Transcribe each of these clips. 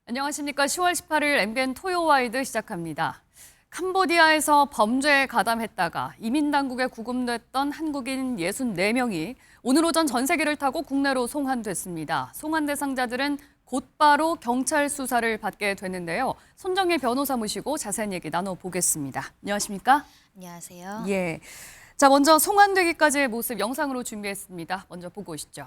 안녕하십니까. 10월 18일 MBN 토요와이드 시작합니다. 캄보디아에서 범죄에 가담했다가 이민당국에 구금됐던 한국인 64명이 오늘 오전 전세기를 타고 국내로 송환됐습니다. 송환 대상자들은 곧바로 경찰 수사를 받게 됐는데요. 손정혜 변호사 모시고 자세한 얘기 나눠보겠습니다. 안녕하십니까? 안녕하세요. 예. 자, 먼저 송환되기까지의 모습 영상으로 준비했습니다. 먼저 보고 오시죠.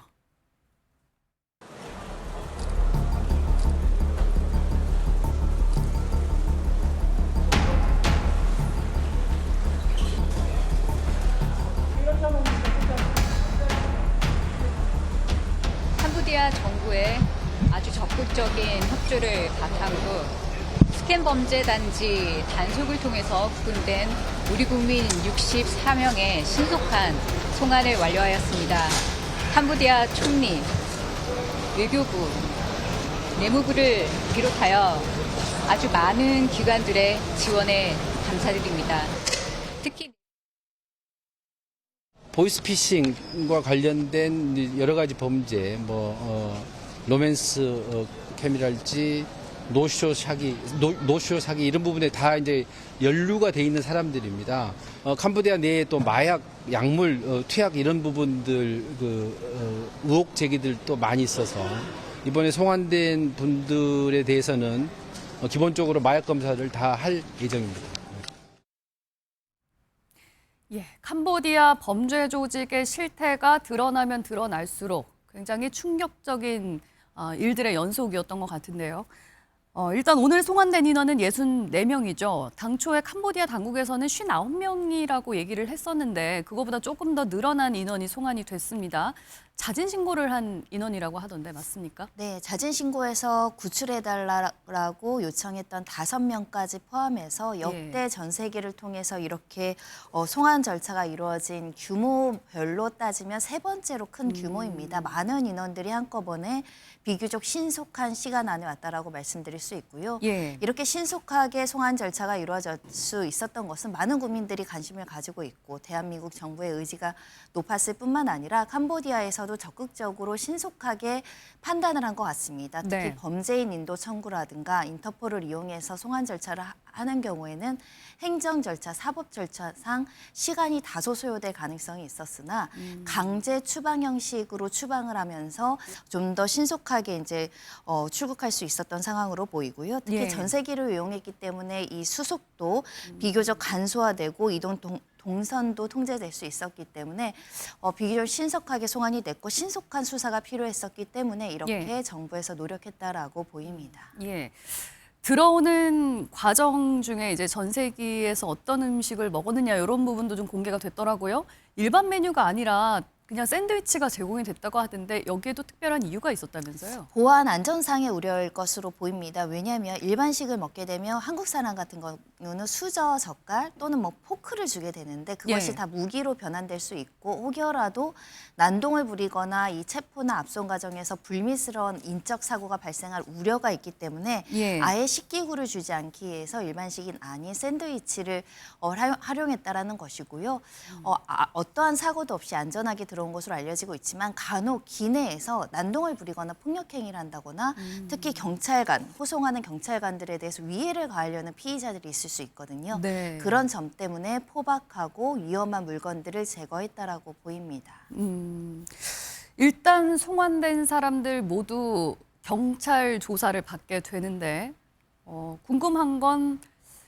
캄보디아 정부의 아주 적극적인 협조를 바탕으로 스캔 범죄 단지 단속을 통해서 구금된 우리 국민 64명의 신속한 송환을 완료하였습니다. 캄보디아 총리, 외교부, 내무부를 비롯하여 아주 많은 기관들의 지원에 감사드립니다. 특히 보이스피싱과 관련된 여러 가지 범죄, 로맨스 캠이랄지 노쇼 사기 이런 부분에 다 이제 연루가 돼 있는 사람들입니다. 캄보디아 내에 또 마약, 약물, 투약 이런 부분들 의혹 제기들도 많이 있어서 이번에 송환된 분들에 대해서는 기본적으로 마약 검사를 다 할 예정입니다. 예, 캄보디아 범죄 조직의 실태가 드러나면 드러날수록 굉장히 충격적인 일들의 연속이었던 것 같은데요. 일단 오늘 송환된 인원은 64명이죠. 당초에 캄보디아 당국에서는 59명이라고 얘기를 했었는데 그거보다 조금 더 늘어난 인원이 송환이 됐습니다. 자진 신고를 한 인원이라고 하던데 맞습니까? 네, 자진 신고해서 구출해달라고 요청했던 5명까지 포함해서 역대 전세기를 통해서 이렇게 송환 절차가 이루어진 규모별로 따지면 세 번째로 큰 규모입니다. 많은 인원들이 한꺼번에 비교적 신속한 시간 안에 왔다라고 말씀드릴 수 있고요. 예. 이렇게 신속하게 송환 절차가 이루어질 수 있었던 것은 많은 국민들이 관심을 가지고 있고 대한민국 정부의 의지가 높았을 뿐만 아니라 캄보디아에서도 적극적으로 신속하게 판단을 한 것 같습니다. 특히 네. 범죄인 인도 청구라든가 인터폴을 이용해서 송환 절차를 하는 경우에는 행정 절차, 사법 절차상 시간이 다소 소요될 가능성이 있었으나 강제 추방 형식으로 추방을 하면서 좀 더 신속하게 이제 출국할 수 있었던 상황으로 보이고요. 특히 예. 전세기를 이용했기 때문에 이 수속도 비교적 간소화되고 동선도 통제될 수 있었기 때문에 비교적 신속하게 송환이 됐고 신속한 수사가 필요했었기 때문에 이렇게 정부에서 노력했다라고 보입니다. 예. 들어오는 과정 중에 이제 전세기에서 어떤 음식을 먹었느냐 이런 부분도 좀 공개가 됐더라고요. 일반 메뉴가 아니라 그냥 샌드위치가 제공이 됐다고 하던데 여기에도 특별한 이유가 있었다면서요? 보안 안전상의 우려일 것으로 보입니다. 왜냐하면 일반식을 먹게 되면 한국 사람 같은 경우는 수저, 젓갈 또는 포크를 주게 되는데 그것이 예. 다 무기로 변환될 수 있고 혹여라도 난동을 부리거나 이 체포나 압송 과정에서 불미스러운 인적 사고가 발생할 우려가 있기 때문에 예. 아예 식기구를 주지 않기 위해서 일반식인 아닌 샌드위치를 활용했다라는 것이고요. 어떠한 사고도 없이 안전하게 들어온 것으로 알려지고 있지만 간혹 기내에서 난동을 부리거나 폭력 행위를 한다거나 특히 경찰관, 호송하는 경찰관들에 대해서 위해를 가하려는 피의자들이 있을 수 있거든요. 네. 그런 점 때문에 포박하고 위험한 물건들을 제거했다라고 보입니다. 일단 송환된 사람들 모두 경찰 조사를 받게 되는데 궁금한 건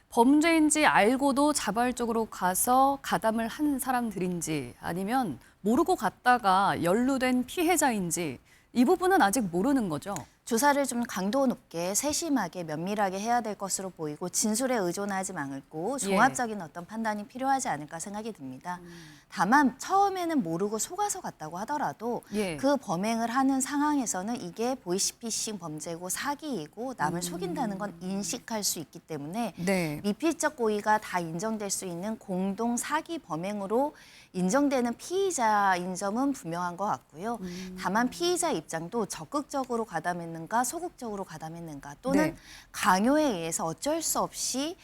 범죄인지 알고도 자발적으로 가서 가담을 한 사람들인지 아니면 모르고 갔다가 연루된 피해자인지 이 부분은 아직 모르는 거죠. 조사를 좀 강도 높게 세심하게 면밀하게 해야 될 것으로 보이고 진술에 의존하지 말고 종합적인 어떤 판단이 필요하지 않을까 생각이 듭니다. 다만 처음에는 모르고 속아서 갔다고 하더라도 그 범행을 하는 상황에서는 이게 보이스피싱 범죄고 사기이고 남을 속인다는 건 인식할 수 있기 때문에 네. 미필적 고의가 다 인정될 수 있는 공동 사기 범행으로 인정되는 피의자인 점은 분명한 것 같고요. 다만 피의자 입장도 적극적으로 가담했는 가담했는가, 소극적으로 가담했는가, 또는 네. 강요에 의해서 어쩔 수 없이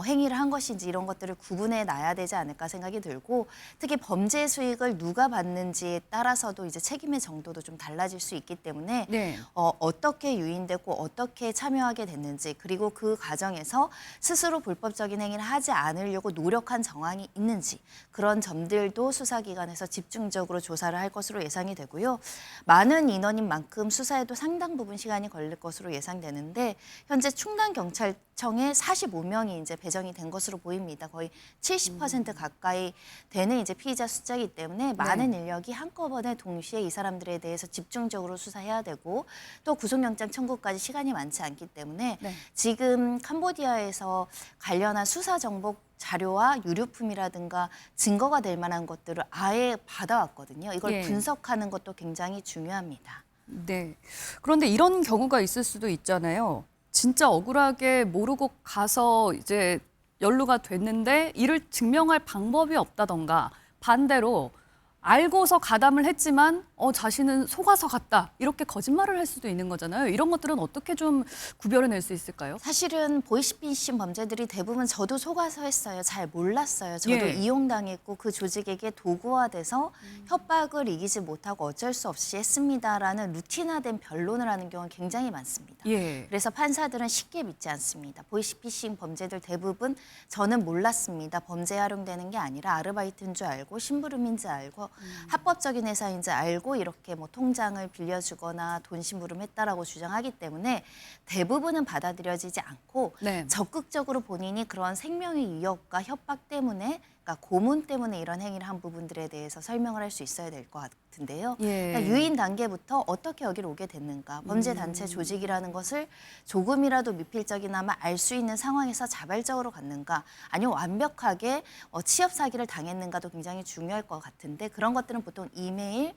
행위를 한 것인지 이런 것들을 구분해 놔야 되지 않을까 생각이 들고, 특히 범죄 수익을 누가 받는지에 따라서도 이제 책임의 정도도 좀 달라질 수 있기 때문에 네. 어떻게 유인되고 어떻게 참여하게 됐는지, 그리고 그 과정에서 스스로 불법적인 행위를 하지 않으려고 노력한 정황이 있는지, 그런 점들도 수사기관에서 집중적으로 조사를 할 것으로 예상이 되고요. 많은 인원인 만큼 수사에도 상당 부분 시간이 걸릴 것으로 예상되는데, 현재 충남경찰청에 45명이 이제 배정이 된 것으로 보입니다. 거의 70% 가까이 되는 이제 피의자 숫자이기 때문에 많은 인력이 한꺼번에 동시에 이 사람들에 대해서 집중적으로 수사해야 되고, 또 구속영장 청구까지 시간이 많지 않기 때문에 네. 지금 캄보디아에서 관련한 수사 정보 자료와 유류품이라든가 증거가 될 만한 것들을 아예 받아왔거든요. 이걸 예. 분석하는 것도 굉장히 중요합니다. 네. 그런데 이런 경우가 있을 수도 있잖아요. 진짜 억울하게 모르고 가서 이제 연루가 됐는데 이를 증명할 방법이 없다던가, 반대로 알고서 가담을 했지만 자신은 속아서 갔다, 이렇게 거짓말을 할 수도 있는 거잖아요. 이런 것들은 어떻게 좀 구별해낼 수 있을까요? 사실은 보이스피싱 범죄들이 대부분 저도 속아서 했어요. 잘 몰랐어요. 저도 예. 이용당했고 그 조직에게 도구화돼서 협박을 이기지 못하고 어쩔 수 없이 했습니다라는 루틴화된 변론을 하는 경우는 굉장히 많습니다. 예. 그래서 판사들은 쉽게 믿지 않습니다. 보이스피싱 범죄들 대부분 저는 몰랐습니다. 범죄에 활용되는 게 아니라 아르바이트인 줄 알고 심부름인 줄 알고 합법적인 회사인 줄 알고 이렇게 뭐 통장을 빌려주거나 돈 심부름했다라고 주장하기 때문에 대부분은 받아들여지지 않고 네. 적극적으로 본인이 그런 생명의 위협과 협박 때문에, 그러니까 고문 때문에 이런 행위를 한 부분들에 대해서 설명을 할 수 있어야 될 것 같은데요. 예. 그러니까 유인 단계부터 어떻게 여기로 오게 됐는가, 범죄 단체 조직이라는 것을 조금이라도 미필적이나마 알 수 있는 상황에서 자발적으로 갔는가, 아니면 완벽하게 취업 사기를 당했는가도 굉장히 중요할 것 같은데, 그런 것들은 보통 이메일,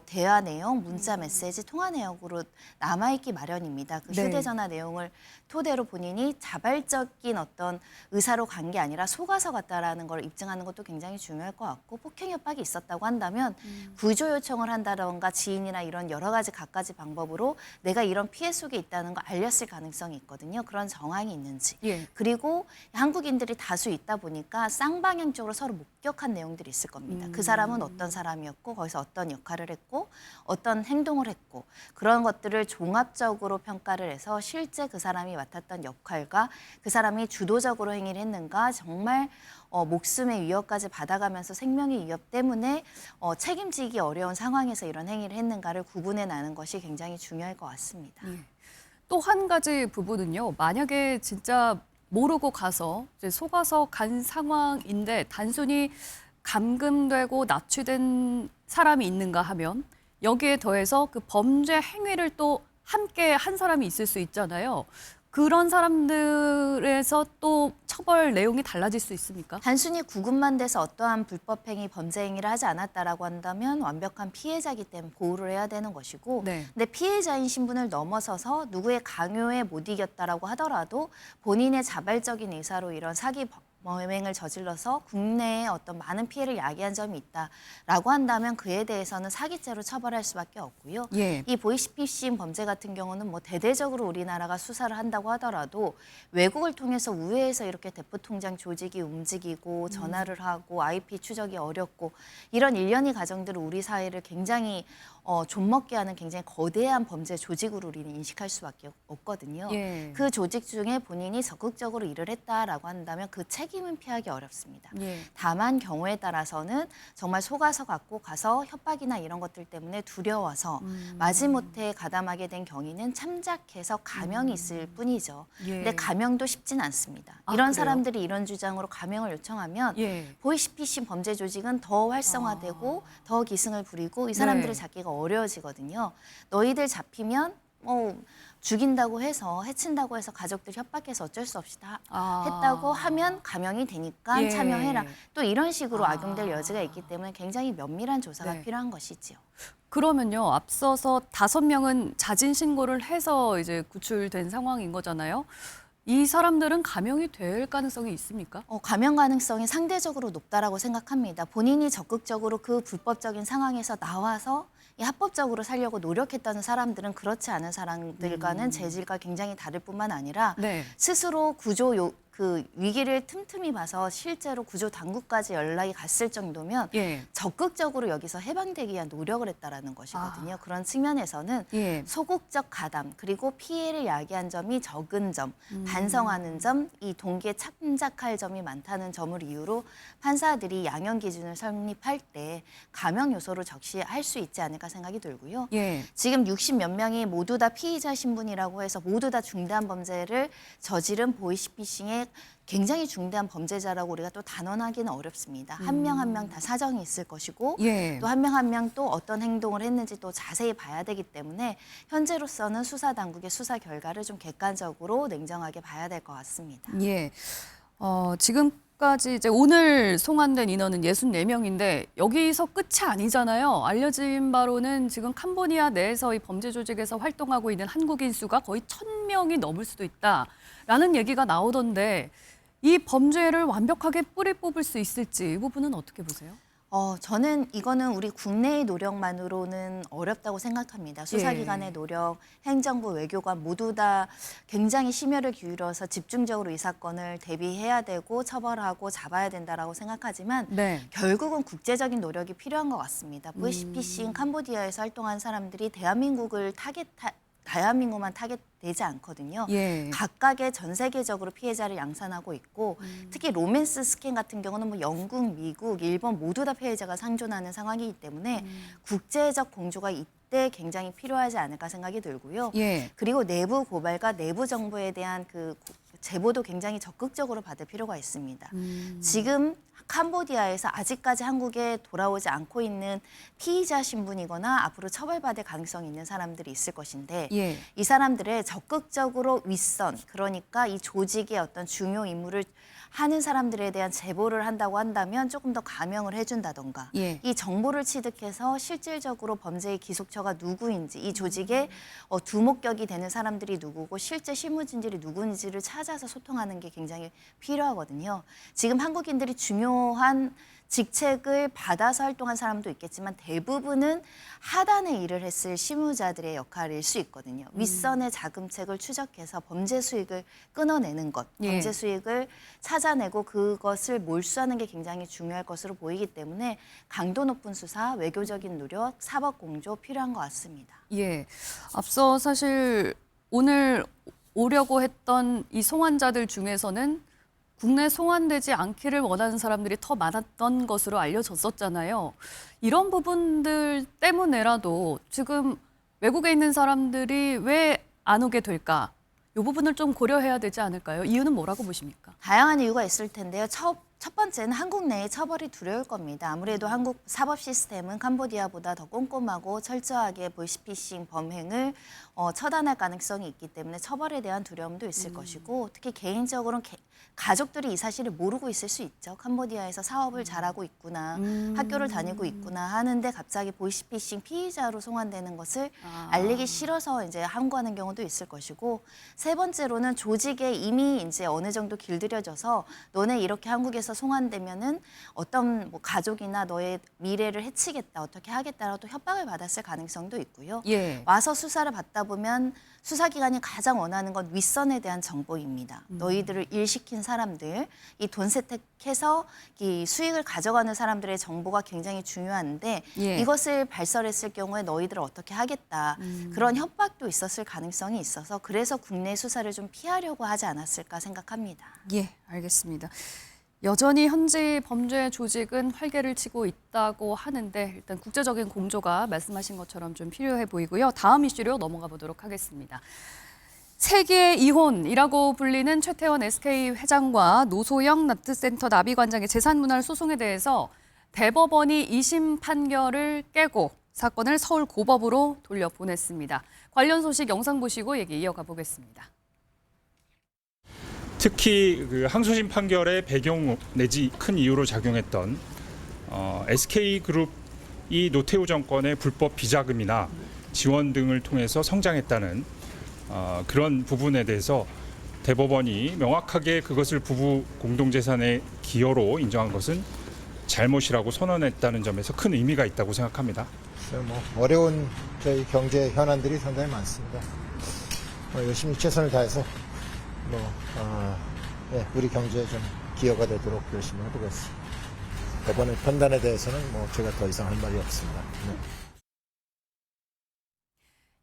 대화 내용, 문자 메시지, 통화 내역으로 남아있기 마련입니다. 그 네. 휴대전화 내용을 토대로 본인이 자발적인 어떤 의사로 간 게 아니라 속아서 갔다라는 걸 입증하는 것도 굉장히 중요할 것 같고, 폭행 협박이 있었다고 한다면 구조 요청을 한다던가 지인이나 이런 여러 가지 갖가지 방법으로 내가 이런 피해 속에 있다는 걸 알렸을 가능성이 있거든요. 그런 정황이 있는지. 예. 그리고 한국인들이 다수 있다 보니까 쌍방향적으로 서로 목격한 내용들이 있을 겁니다. 그 사람은 어떤 사람이었고 거기서 어떤 역할을 했고 어떤 행동을 했고, 그런 것들을 종합적으로 평가를 해서 실제 그 사람이 맡았던 역할과 그 사람이 주도적으로 행위를 했는가, 정말 목숨의 위협까지 받아가면서 생명의 위협 때문에 책임지기 어려운 상황에서 이런 행위를 했는가를 구분해 나는 것이 굉장히 중요할 것 같습니다. 또 한 가지 부분은요. 만약에 진짜 모르고 가서 이제 속아서 간 상황인데 단순히 감금되고 납치된 사람이 있는가 하면, 여기에 더해서 그 범죄 행위를 또 함께 한 사람이 있을 수 있잖아요. 그런 사람들에서 또 처벌 내용이 달라질 수 있습니까? 단순히 구금만 돼서 어떠한 불법 행위, 범죄 행위를 하지 않았다라고 한다면 완벽한 피해자이기 때문에 보호를 해야 되는 것이고, 네. 근데 피해자인 신분을 넘어서서 누구의 강요에 못 이겼다라고 하더라도 본인의 자발적인 의사로 이런 사기 범행을 저질러서 국내에 어떤 많은 피해를 야기한 점이 있다라고 한다면 그에 대해서는 사기죄로 처벌할 수밖에 없고요. 예. 이 보이스피싱 범죄 같은 경우는 뭐 대대적으로 우리나라가 수사를 한다고 하더라도 외국을 통해서 우회해서 이렇게 대포 통장 조직이 움직이고 전화를 하고 IP 추적이 어렵고, 이런 일련의 과정들을 우리 사회를 굉장히 좀먹게 하는 굉장히 거대한 범죄 조직으로 우리는 인식할 수밖에 없거든요. 예. 그 조직 중에 본인이 적극적으로 일을 했다라고 한다면 그 책임은 피하기 어렵습니다. 예. 다만 경우에 따라서는 정말 속아서 갖고 가서 협박이나 이런 것들 때문에 두려워서 마지못해 가담하게 된 경위는 참작해서 감형이 있을 뿐이죠. 예. 근데 감형도 쉽진 않습니다. 아, 이런 그래요? 사람들이 이런 주장으로 감형을 요청하면 예. 보이스피싱 범죄 조직은 더 활성화되고 더 기승을 부리고 이 사람들을 네. 잡기가 어려워지거든요. 너희들 잡히면 죽인다고 해서, 해친다고 해서 가족들 협박해서 어쩔 수 없이 다 했다고 하면 감형이 되니까 예. 참여해라. 또 이런 식으로 악용될 여지가 있기 때문에 굉장히 면밀한 조사가 네. 필요한 것이지요. 그러면요, 앞서서 5명은 자진 신고를 해서 이제 구출된 상황인 거잖아요. 이 사람들은 감형이 될 가능성이 있습니까? 감형 가능성이 상대적으로 높다라고 생각합니다. 본인이 적극적으로 그 불법적인 상황에서 나와서 이 합법적으로 살려고 노력했던 사람들은 그렇지 않은 사람들과는 재질과 굉장히 다를 뿐만 아니라 네. 스스로 그 위기를 틈틈이 봐서 실제로 구조 당국까지 연락이 갔을 정도면 예. 적극적으로 여기서 해방되기 위한 노력을 했다라는 것이거든요. 그런 측면에서는 예. 소극적 가담 그리고 피해를 야기한 점이 적은 점, 반성하는 점, 이 동기에 참작할 점이 많다는 점을 이유로 판사들이 양형 기준을 성립할 때 감형 요소를 적시할 수 있지 않을까 생각이 들고요. 예. 지금 60몇 명이 모두 다 피의자 신분이라고 해서 모두 다 중대한 범죄를 저지른 보이스피싱의 굉장히 중대한 범죄자라고 우리가 또 단언하기는 어렵습니다. 한 명 한 명 다 사정이 있을 것이고 예. 또 한 명 한 명 또 어떤 행동을 했는지 또 자세히 봐야 되기 때문에 현재로서는 수사 당국의 수사 결과를 좀 객관적으로 냉정하게 봐야 될 것 같습니다. 예. 지금까지 이제 오늘 송환된 인원은 64명인데 여기서 끝이 아니잖아요. 알려진 바로는 지금 캄보디아 내에서 이 범죄 조직에서 활동하고 있는 한국인 수가 거의 1,000명이 넘을 수도 있다라는 얘기가 나오던데 이 범죄를 완벽하게 뿌리 뽑을 수 있을지 이 부분은 어떻게 보세요? 저는 이거는 우리 국내의 노력만으로는 어렵다고 생각합니다. 수사기관의 노력, 행정부, 외교관 모두 다 굉장히 심혈을 기울여서 집중적으로 이 사건을 대비해야 되고 처벌하고 잡아야 된다라고 생각하지만 네. 결국은 국제적인 노력이 필요한 것 같습니다. 보이스피싱 캄보디아에서 활동한 사람들이 대한민국만 타겟되지 않거든요. 예. 각각의 전 세계적으로 피해자를 양산하고 있고 특히 로맨스 스캔 같은 경우는 뭐 영국, 미국, 일본 모두 다 피해자가 상존하는 상황이기 때문에 국제적 공조가 이때 굉장히 필요하지 않을까 생각이 들고요. 예. 그리고 내부 고발과 내부 정보에 대한 그 제보도 굉장히 적극적으로 받을 필요가 있습니다. 지금 캄보디아에서 아직까지 한국에 돌아오지 않고 있는 피의자 신분이거나 앞으로 처벌받을 가능성이 있는 사람들이 있을 것인데 예. 이 사람들의 적극적으로 윗선, 그러니까 이 조직의 어떤 중요 임무를 하는 사람들에 대한 제보를 한다고 한다면 조금 더 감형을 해준다던가 예. 이 정보를 취득해서 실질적으로 범죄의 기속처가 누구인지 이 조직의 두목격이 되는 사람들이 누구고 실제 실무진들이 누구인지를 찾아서 소통하는 게 굉장히 필요하거든요. 지금 한국인들이 중요한 직책을 받아서 활동한 사람도 있겠지만 대부분은 하단의 일을 했을 실무자들의 역할일 수 있거든요. 윗선의 자금책을 추적해서 범죄 수익을 끊어내는 것, 예. 범죄 수익을 찾아내고 그것을 몰수하는 게 굉장히 중요할 것으로 보이기 때문에 강도 높은 수사, 외교적인 노력, 사법 공조 필요한 것 같습니다. 예. 앞서 사실 오늘 오려고 했던 이 송환자들 중에서는 국내 송환되지 않기를 원하는 사람들이 더 많았던 것으로 알려졌었잖아요. 이런 부분들 때문에라도 지금 외국에 있는 사람들이 왜 안 오게 될까? 이 부분을 좀 고려해야 되지 않을까요? 이유는 뭐라고 보십니까? 다양한 이유가 있을 텐데요. 첫 번째는 한국 내의 처벌이 두려울 겁니다. 아무래도 한국 사법 시스템은 캄보디아보다 더 꼼꼼하고 철저하게 보이스피싱 범행을 처단할 가능성이 있기 때문에 처벌에 대한 두려움도 있을 것이고 특히 개인적으로는 가족들이 이 사실을 모르고 있을 수 있죠. 캄보디아에서 사업을 잘하고 있구나, 학교를 다니고 있구나 하는데 갑자기 보이스피싱 피의자로 송환되는 것을 알리기 싫어서 이제 항거하는 경우도 있을 것이고 세 번째로는 조직에 이미 이제 어느 정도 길들여져서 너네 이렇게 한국에서 송환되면은 어떤 뭐 가족이나 너의 미래를 해치겠다, 어떻게 하겠다라고 또 협박을 받았을 가능성도 있고요. 예. 와서 수사를 받다 보면 수사기관이 가장 원하는 건 윗선에 대한 정보입니다. 너희들을 일시킨 사람들, 이 돈 세탁해서 이 수익을 가져가는 사람들의 정보가 굉장히 중요한데 예. 이것을 발설했을 경우에 너희들을 어떻게 하겠다. 그런 협박도 있었을 가능성이 있어서 그래서 국내 수사를 좀 피하려고 하지 않았을까 생각합니다. 예, 알겠습니다. 여전히 현지 범죄 조직은 활개를 치고 있다고 하는데 일단 국제적인 공조가 말씀하신 것처럼 좀 필요해 보이고요. 다음 이슈로 넘어가 보도록 하겠습니다. 세기의 이혼이라고 불리는 최태원 SK 회장과 노소영 나트센터 나비관장의 재산분할 소송에 대해서 대법원이 2심 판결을 깨고 사건을 서울고법으로 돌려보냈습니다. 관련 소식 영상 보시고 얘기 이어가 보겠습니다. 특히 그 항소심 판결의 배경 내지 큰 이유로 작용했던 SK그룹이 노태우 정권의 불법 비자금이나 지원 등을 통해서 성장했다는 그런 부분에 대해서 대법원이 명확하게 그것을 부부 공동재산의 기여로 인정한 것은 잘못이라고 선언했다는 점에서 큰 의미가 있다고 생각합니다. 그래서 어려운 저희 경제 현안들이 상당히 많습니다. 열심히 최선을 다해서 우리 경제에 좀 기여가 되도록 열심히 해보겠습니다. 이번에 판단에 대해서는 제가 더 이상 할 말이 없습니다. 네.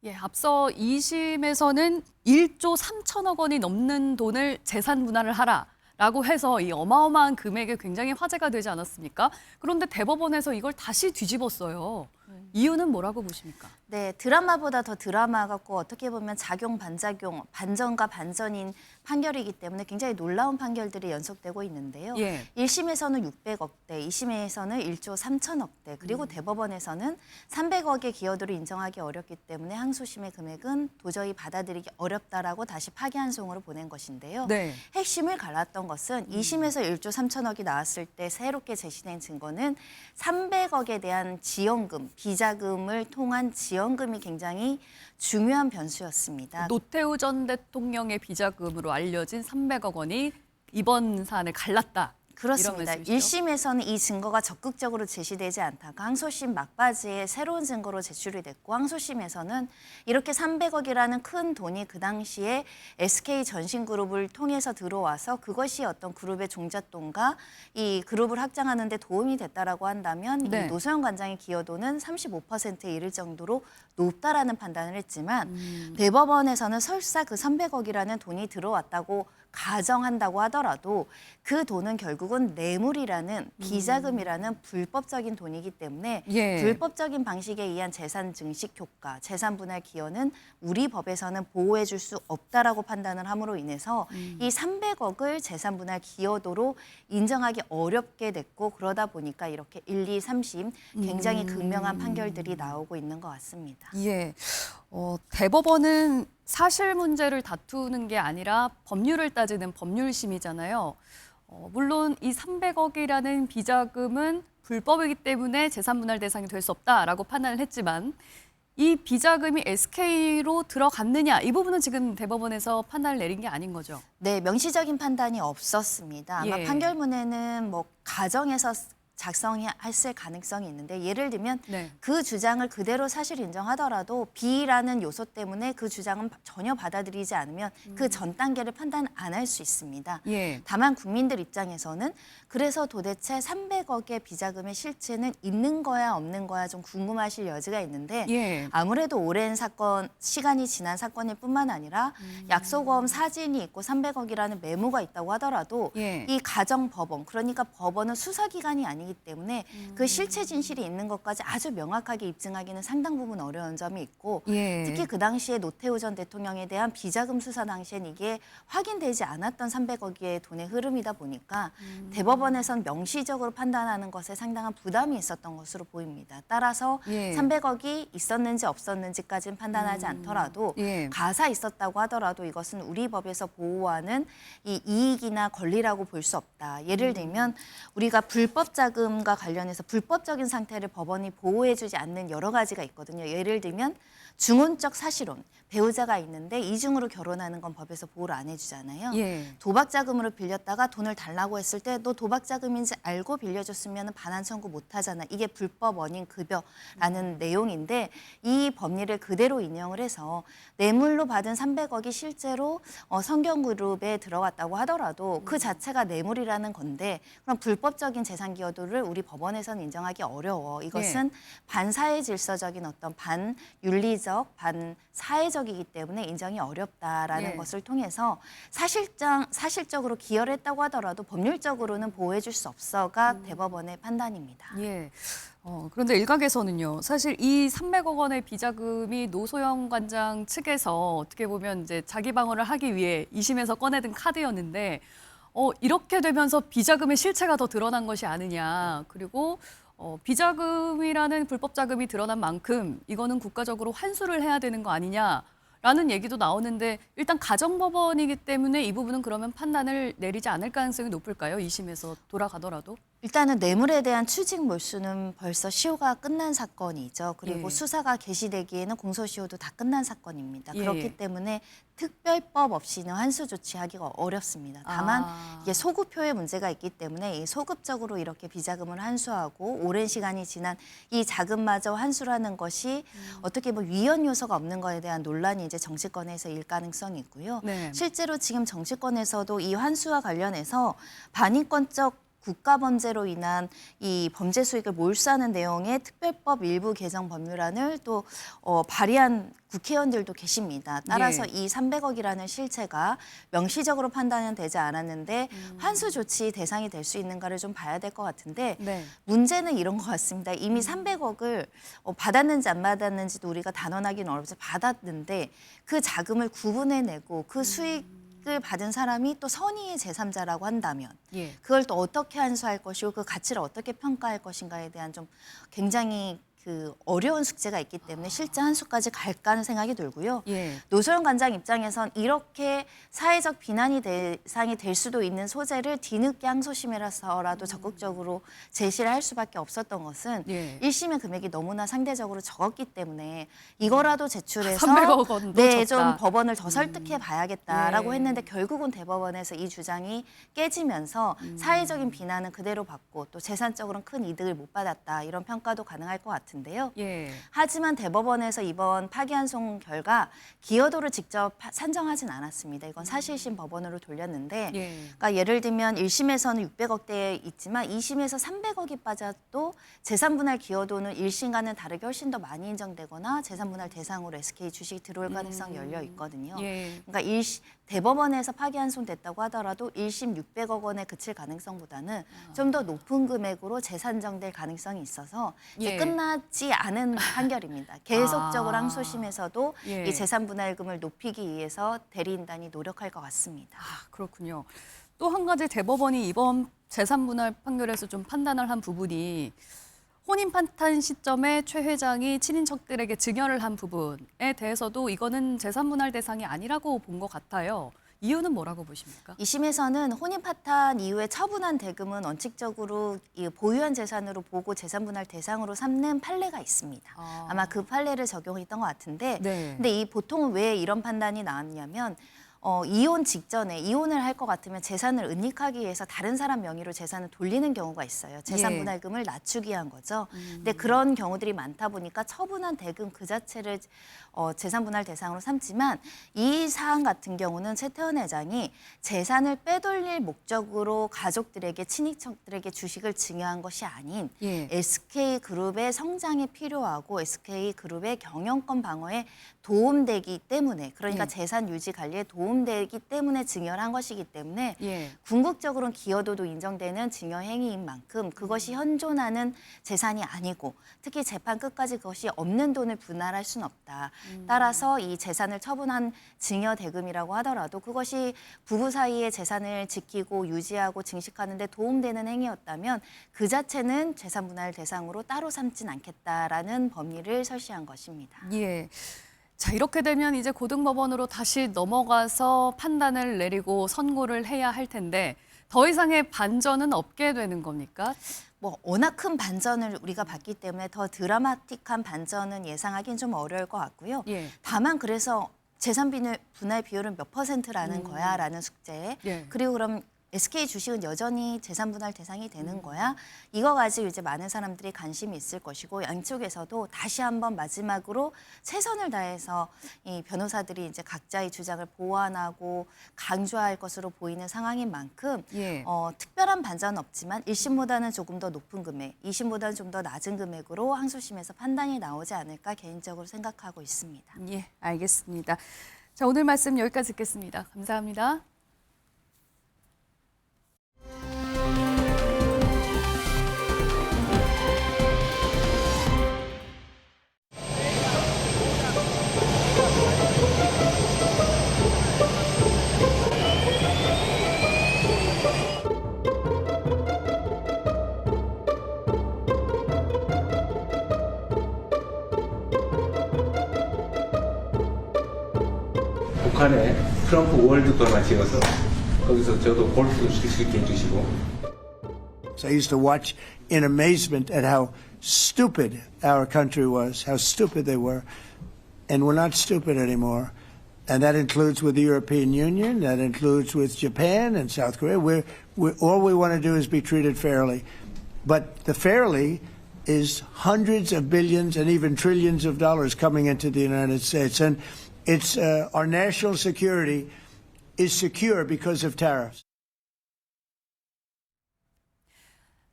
예, 앞서 2심에서는 1조 3천억 원이 넘는 돈을 재산 분할을 하라라고 해서 이 어마어마한 금액에 굉장히 화제가 되지 않았습니까? 그런데 대법원에서 이걸 다시 뒤집었어요. 이유는 뭐라고 보십니까? 네, 드라마보다 더 드라마 같고 어떻게 보면 작용, 반작용, 반전과 반전인 판결이기 때문에 굉장히 놀라운 판결들이 연속되고 있는데요. 예. 1심에서는 600억대, 2심에서는 1조 3천억대, 그리고 대법원에서는 300억의 기여도를 인정하기 어렵기 때문에 항소심의 금액은 도저히 받아들이기 어렵다라고 다시 파기환송으로 보낸 것인데요. 네. 핵심을 갈랐던 것은 2심에서 1조 3천억이 나왔을 때 새롭게 제시된 증거는 300억에 대한 지원금, 비자금을 통한 지원금이 굉장히 중요한 변수였습니다. 노태우 전 대통령의 비자금으로 알려진 300억 원이 이번 사안을 갈랐다. 그렇습니다. 이런 말씀이시죠? 1심에서는 이 증거가 적극적으로 제시되지 않다가 항소심 막바지에 새로운 증거로 제출이 됐고, 항소심에서는 이렇게 300억이라는 큰 돈이 그 당시에 SK전신그룹을 통해서 들어와서 그것이 어떤 그룹의 종잣돈과 이 그룹을 확장하는 데 도움이 됐다라고 한다면 네. 이 노소영 관장의 기여도는 35%에 이를 정도로 높다라는 판단을 했지만 대법원에서는 설사 그 300억이라는 돈이 들어왔다고 가정한다고 하더라도 그 돈은 결국은 뇌물이라는 비자금이라는 불법적인 돈이기 때문에 예. 불법적인 방식에 의한 재산 증식 효과, 재산 분할 기여는 우리 법에서는 보호해 줄 수 없다라고 판단을 함으로 인해서 이 300억을 재산 분할 기여도로 인정하기 어렵게 됐고, 그러다 보니까 이렇게 1, 2, 3심 굉장히 극명한 판결들이 나오고 있는 것 같습니다. 예. 대법원은 사실 문제를 다투는 게 아니라 법률을 따지는 법률심이잖아요. 물론 이 300억이라는 비자금은 불법이기 때문에 재산 분할 대상이 될 수 없다라고 판단을 했지만 이 비자금이 SK로 들어갔느냐, 이 부분은 지금 대법원에서 판단을 내린 게 아닌 거죠. 네, 명시적인 판단이 없었습니다. 아마 예. 판결문에는 가정에서 작성했을 가능성이 있는데, 예를 들면 네. 그 주장을 그대로 사실 인정하더라도 B라는 요소 때문에 그 주장은 전혀 받아들이지 않으면 그 전 단계를 판단 안 할 수 있습니다. 예. 다만 국민들 입장에서는 그래서 도대체 300억의 비자금의 실체는 있는 거야 없는 거야 좀 궁금하실 여지가 있는데, 예. 아무래도 오랜 사건, 시간이 지난 사건일 뿐만 아니라 약소거음 사진이 있고 300억이라는 메모가 있다고 하더라도 예. 이 가정법원, 그러니까 법원은 수사기관이 아니기 때문에 그 실체 진실이 있는 것까지 아주 명확하게 입증하기는 상당 부분 어려운 점이 있고, 예. 특히 그 당시에 노태우 전 대통령에 대한 비자금 수사 당시엔 이게 확인되지 않았던 300억의 돈의 흐름이다 보니까 대법원에선 명시적으로 판단하는 것에 상당한 부담이 있었던 것으로 보입니다. 따라서 예. 300억이 있었는지 없었는지까지는 판단하지 않더라도 예. 가사 있었다고 하더라도 이것은 우리 법에서 보호하는 이 이익이나 권리라고 볼 수 없다. 예를 들면 우리가 불법 자금과 관련해서 불법적인 상태를 법원이 보호해주지 않는 여러 가지가 있거든요. 예를 들면 중혼적 사실혼, 배우자가 있는데 이중으로 결혼하는 건 법에서 보호를 안 해주잖아요. 예. 도박 자금으로 빌렸다가 돈을 달라고 했을 때 너 도박 자금인지 알고 빌려줬으면 반환 청구 못 하잖아. 이게 불법 원인 급여라는 내용인데, 이 법리를 그대로 인용을 해서 뇌물로 받은 300억이 실제로 성경그룹에 들어갔다고 하더라도 그 자체가 뇌물이라는 건데, 그럼 불법적인 재산 기여도를 우리 법원에서는 인정하기 어려워. 이것은 반사회 질서적인 어떤 반윤리적, 반사회적이기 때문에 인정이 어렵다라는 예. 것을 통해서 사실적으로 기여를 했다고 하더라도 법률적으로는 보호해 줄 수 없어가 대법원의 판단입니다. 예. 그런데 일각에서는요, 사실 이 300억 원의 비자금이 노소영 관장 측에서 어떻게 보면 이제 자기 방어를 하기 위해 2심에서 꺼내든 카드였는데, 이렇게 되면서 비자금의 실체가 더 드러난 것이 아니냐. 그리고 비자금이라는 불법 자금이 드러난 만큼 이거는 국가적으로 환수를 해야 되는 거 아니냐라는 얘기도 나오는데, 일단 가정법원이기 때문에 이 부분은 그러면 판단을 내리지 않을 가능성이 높을까요? 2심에서 돌아가더라도? 일단은 뇌물에 대한 추직 몰수는 벌써 시효가 끝난 사건이죠. 그리고 예. 수사가 개시되기에는 공소시효도 다 끝난 사건입니다. 예. 그렇기 때문에 특별법 없이는 환수 조치하기가 어렵습니다. 다만 이게 소급효의 문제가 있기 때문에 소급적으로 이렇게 비자금을 환수하고 오랜 시간이 지난 이 자금마저 환수라는 것이 어떻게 뭐 위헌 요소가 없는 거에 대한 논란이 이제 정치권에서 일 가능성이 있고요. 네. 실제로 지금 정치권에서도 이 환수와 관련해서 반인권적 국가범죄로 인한 이 범죄 수익을 몰수하는 내용의 특별법 일부 개정 법률안을 또 발의한 국회의원들도 계십니다. 따라서 예. 이 300억이라는 실체가 명시적으로 판단은 되지 않았는데 환수 조치 대상이 될 수 있는가를 좀 봐야 될 것 같은데 네. 문제는 이런 것 같습니다. 이미 300억을 받았는지 안 받았는지도 우리가 단언하기는 어렵지만 받았는데 그 자금을 구분해내고 그 수익을 받은 사람이 또 선의의 제3자라고 한다면 예. 그걸 또 어떻게 환수할 것이고 그 가치를 어떻게 평가할 것인가에 대한 좀 굉장히 그 어려운 숙제가 있기 때문에 실제 환수까지 갈까 하는 생각이 들고요. 예. 노소영 관장 입장에선 이렇게 사회적 비난이 대상이 될 수도 있는 소재를 뒤늦게 항소심에서라도 적극적으로 제시를 할 수밖에 없었던 것은 예. 1심의 금액이 너무나 상대적으로 적었기 때문에 이거라도 제출해서 300억 원도 네, 적다. 좀 법원을 더 설득해 봐야겠다라고 예. 했는데 결국은 대법원에서 이 주장이 깨지면서 사회적인 비난은 그대로 받고 또 재산적으로는 큰 이득을 못 받았다 이런 평가도 가능할 것 같은데요. 예. 하지만 대법원에서 이번 파기환송 결과 기여도를 직접 산정하진 않았습니다. 이건 사실심 법원으로 돌렸는데 예. 그러니까 예를 들면 1심에서는 600억대에 있지만 2심에서 300억이 빠져도 재산분할 기여도는 1심과는 다르게 훨씬 더 많이 인정되거나 재산분할 대상으로 SK 주식이 들어올 가능성이 열려 있거든요. 예. 그러니까 대법원에서 파기환송됐다고 하더라도 1심 600억 원에 그칠 가능성보다는 좀 더 높은 금액으로 재산정될 가능성이 있어서 이제 예. 끝나지 않은 판결입니다. 계속적으로 항소심에서도 예. 이 재산분할금을 높이기 위해서 대리인단이 노력할 것 같습니다. 그렇군요. 또 한 가지 대법원이 이번 재산분할 판결에서 좀 판단을 한 부분이 혼인 판단 시점에 최 회장이 친인척들에게 증여를 한 부분에 대해서도 이거는 재산분할 대상이 아니라고 본 것 같아요. 이유는 뭐라고 보십니까? 2심에서는 혼인 파탄 이후에 처분한 대금은 원칙적으로 이 보유한 재산으로 보고 재산분할 대상으로 삼는 판례가 있습니다. 아마 그 판례를 적용했던 것 같은데 네. 근데 이 보통은 왜 이런 판단이 나왔냐면 이혼 직전에 이혼을 할 것 같으면 재산을 은닉하기 위해서 다른 사람 명의로 재산을 돌리는 경우가 있어요. 재산분할금을 낮추기 위한 거죠. 근데 그런 경우들이 많다 보니까 처분한 대금 그 자체를 재산분할 대상으로 삼지만 이 사안 같은 경우는 최태원 회장이 재산을 빼돌릴 목적으로 가족들에게 친인척들에게 주식을 증여한 것이 아닌 예. SK그룹의 성장에 필요하고 SK그룹의 경영권 방어에 도움되기 때문에 그러니까 예. 재산 유지 관리에 도움되기 때문에 증여를 한 것이기 때문에 예. 궁극적으로는 기여도도 인정되는 증여 행위인 만큼 그것이 현존하는 재산이 아니고 특히 재판 끝까지 그것이 없는 돈을 분할할 수는 없다. 따라서 이 재산을 처분한 증여 대금이라고 하더라도 그것이 부부 사이의 재산을 지키고 유지하고 증식하는 데 도움되는 행위였다면 그 자체는 재산 분할 대상으로 따로 삼진 않겠다라는 법리를 설시한 것입니다. 예. 자, 이렇게 되면 이제 고등법원으로 다시 넘어가서 판단을 내리고 선고를 해야 할 텐데 더 이상의 반전은 없게 되는 겁니까? 뭐 워낙 큰 반전을 우리가 봤기 때문에 더 드라마틱한 반전은 예상하기는 좀 어려울 것 같고요. 예. 다만 그래서 재산 분할 비율은 몇 %라는 거야라는 숙제. 예. 그리고 그럼 SK 주식은 여전히 재산 분할 대상이 되는 거야. 이거 가지고 이제 많은 사람들이 관심이 있을 것이고 양쪽에서도 다시 한번 마지막으로 최선을 다해서 이 변호사들이 이제 각자의 주장을 보완하고 강조할 것으로 보이는 상황인 만큼 예. 특별한 반전은 없지만 1심보다는 조금 더 높은 금액, 2심보다는 좀 더 낮은 금액으로 항소심에서 판단이 나오지 않을까 개인적으로 생각하고 있습니다. 예, 알겠습니다. 자, 오늘 말씀 여기까지 듣겠습니다. 감사합니다. 북한에 트럼프 월드컵만 지어서 거기서 저도 골프도 칠 수 있게 해주시고. I used to watch in amazement at how stupid our country was, how stupid they were. And we're not stupid anymore. and that includes with the European Union, that includes with Japan and South Korea. All we want to do is be treated fairly. But the fairly is hundreds of billions and even trillions of dollars coming into the United States. And it's our national security is secure because of tariffs.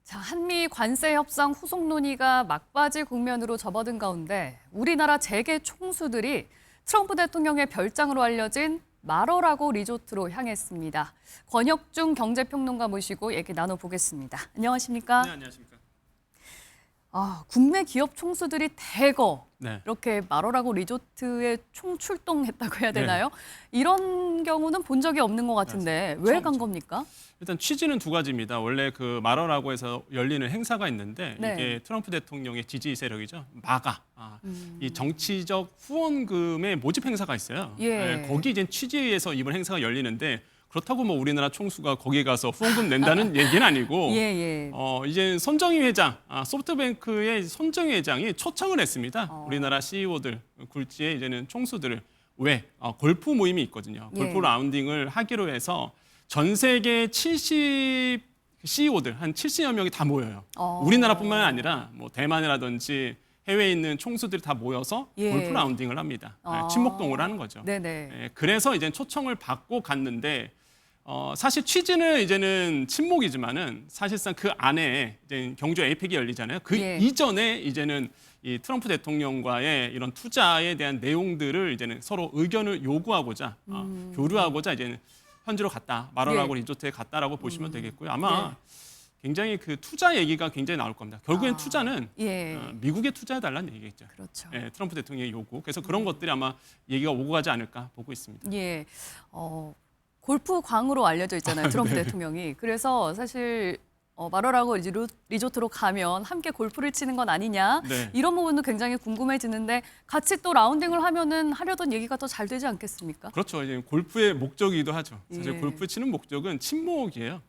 자, 한미 관세 협상 후속 논의가 막바지 국면으로 접어든 가운데 우리나라 재계 총수들이 트럼프 대통령의 별장으로 알려진 마러라고 리조트로 향했습니다. 권혁중 경제평론가 모시고 얘기 나눠보겠습니다. 안녕하십니까? 네, 안녕하십니까? 국내 기업 총수들이 대거 네. 이렇게 마러라고 리조트에 총출동했다고 해야 되나요? 이런 경우는 본 적이 없는 것 같은데 왜 간 겁니까? 일단 취지는 두 가지입니다. 원래 그 마러라고 해서 열리는 행사가 있는데 네. 이게 트럼프 대통령의 지지 세력이죠. 마가. 이 정치적 후원금의 모집 행사가 있어요. 예. 거기 이제 취지에 의해서 이번 행사가 열리는데 그렇다고 뭐 우리나라 총수가 거기에 가서 후원금 낸다는 얘기는 아니고 예. 이제 손정희 회장, 소프트뱅크의 손정희 회장이 초청을 했습니다. 우리나라 CEO들, 굴지의 이제는 총수들을 왜 골프 모임이 있거든요. 골프 예. 라운딩을 하기로 해서 전 세계 70 CEO들 한 70여 명이 다 모여요. 우리나라뿐만 아니라 뭐 대만이라든지 해외에 있는 총수들이 다 모여서 예. 골프 라운딩을 합니다. 친목동을 하는 거죠. 네네. 그래서 이제 초청을 받고 갔는데 사실 취지는 이제는 친목이지만은 사실상 그 안에 이제 경주 에이펙이 열리잖아요. 그 예. 이전에 이제는 이 트럼프 대통령과의 이런 투자에 대한 내용들을 이제는 서로 의견을 요구하고자 교류하고자 이제는 현지로 갔다, 마러라고 예. 리조트에 갔다라고 보시면 되겠고요. 아마 굉장히 그 투자 얘기가 굉장히 나올 겁니다. 결국엔 투자는 예. 미국에 투자해달라는 얘기겠죠. 그렇죠. 예, 트럼프 대통령의 요구. 그래서 그런 것들이 아마 얘기가 오고 가지 않을까 보고 있습니다. 예. 골프 광으로 알려져 있잖아요. 트럼프 대통령이. 그래서 사실 마러라고 리조트로 가면 함께 골프를 치는 건 아니냐. 네. 이런 부분도 굉장히 궁금해지는데 같이 또 라운딩을 하려던 얘기가 더 잘 되지 않겠습니까? 그렇죠. 이제 골프의 목적이기도 하죠. 사실 예. 골프 치는 목적은 친목이에요.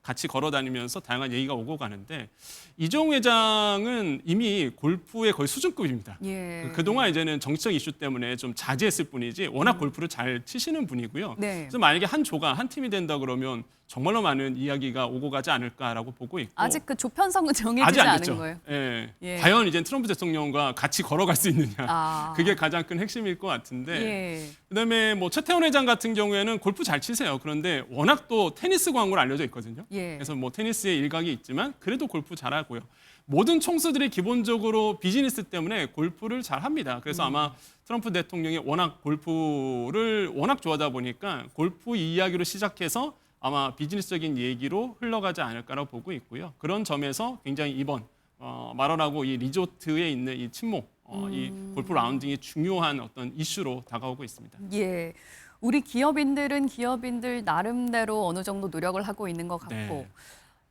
같이 걸어 다니면서 다양한 얘기가 오고 가는데 이종 회장은 이미 골프의 거의 수준급입니다. 예. 그동안 이제는 정치적 이슈 때문에 좀 자제했을 뿐이지 워낙 골프를 잘 치시는 분이고요. 네. 그래서 만약에 한 조가 한 팀이 된다 그러면 정말로 많은 이야기가 오고 가지 않을까라고 보고 있고 아직 그 조편성은 아직 정해지지 안 않은 됐죠. 거예요. 예. 예. 과연 이제 트럼프 대통령과 같이 걸어갈 수 있느냐. 그게 가장 큰 핵심일 것 같은데. 예. 그다음에 뭐 최태원 회장 같은 경우에는 골프 잘 치세요. 그런데 워낙 또 테니스 광으로 알려져 있거든요. 예. 그래서 뭐 테니스의 일각이 있지만 그래도 골프 잘하고요. 모든 총수들이 기본적으로 비즈니스 때문에 골프를 잘합니다. 그래서 아마 트럼프 대통령이 워낙 골프를 워낙 좋아하다 보니까 골프 이야기로 시작해서 아마 비즈니스적인 얘기로 흘러가지 않을까라고 보고 있고요. 그런 점에서 굉장히 이번 마러라고 이 리조트에 있는 이 친목, 이 골프 라운딩이 중요한 어떤 이슈로 다가오고 있습니다. 예. 우리 기업인들은 기업인들 나름대로 어느 정도 노력을 하고 있는 것 같고 네.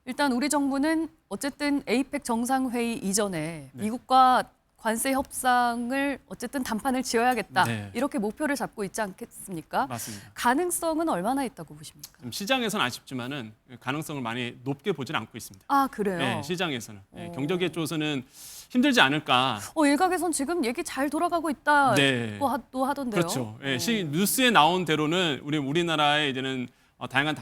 일단 우리 정부는 어쨌든 에이펙 정상회의 이전에 미국과 관세 협상을 어쨌든 단판을 지어야겠다. 네. 이렇게 목표를 잡고 있지 않겠습니까? 맞습니다. 가능성은 얼마나 있다고 보십니까? 좀 시장에서는 아쉽지만은 가능성을 많이 높게 보지는 않고 있습니다. 아, 그래요? 네, 시장에서는 경제계 쪽에서는 힘들지 않을까. 일각에선 지금 얘기 잘 돌아가고 있다 네. 또 하던데요. 그렇죠. 예, 뉴스에 나온 대로는 우리나라에 이제는 다양한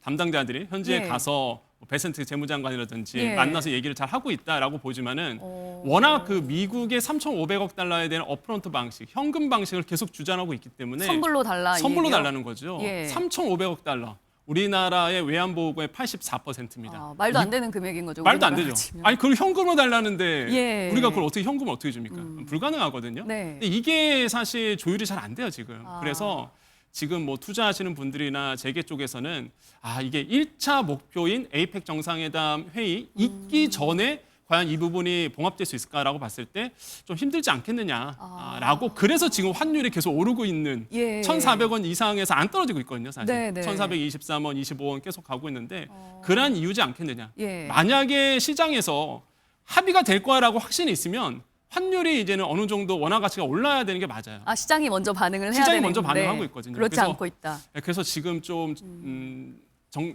담당자들이 현지에 예. 가서 베센트 재무장관이라든지 예. 만나서 얘기를 잘 하고 있다라고 보지만은 워낙 그 미국의 3,500억 달러에 대한 업프론트 방식, 현금 방식을 계속 주장하고 있기 때문에 선불로 달라. 선불로 얘기요? 달라는 거죠. 예. 3,500억 달러. 우리나라의 외환보고의 84%입니다. 말도 안 되는 금액인 거죠. 말도 안 우리나라 되죠. 치면. 아니 그걸 현금으로 달라는데 예. 우리가 그걸 어떻게 현금을 어떻게 줍니까? 불가능하거든요. 네. 근데 이게 사실 조율이 잘 안 돼요 지금. 그래서 지금 뭐 투자하시는 분들이나 재계 쪽에서는 이게 1차 목표인 에이펙 정상회담 회의 있기 전에 과연 이 부분이 봉합될 수 있을까라고 봤을 때 좀 힘들지 않겠느냐라고 그래서 지금 환율이 계속 오르고 있는 예. 1,400원 이상에서 안 떨어지고 있거든요. 사실 네, 네. 1,423원, 25원 계속 가고 있는데 그러한 이유지 않겠느냐. 예. 만약에 시장에서 합의가 될 거라고 확신이 있으면 환율이 이제는 어느 정도 원화 가치가 올라야 되는 게 맞아요. 시장이 먼저 반응을 해야 시장이 되는데 먼저 반응하고 있거든요. 그렇지 그래서- 않고 있다. 그래서 지금 좀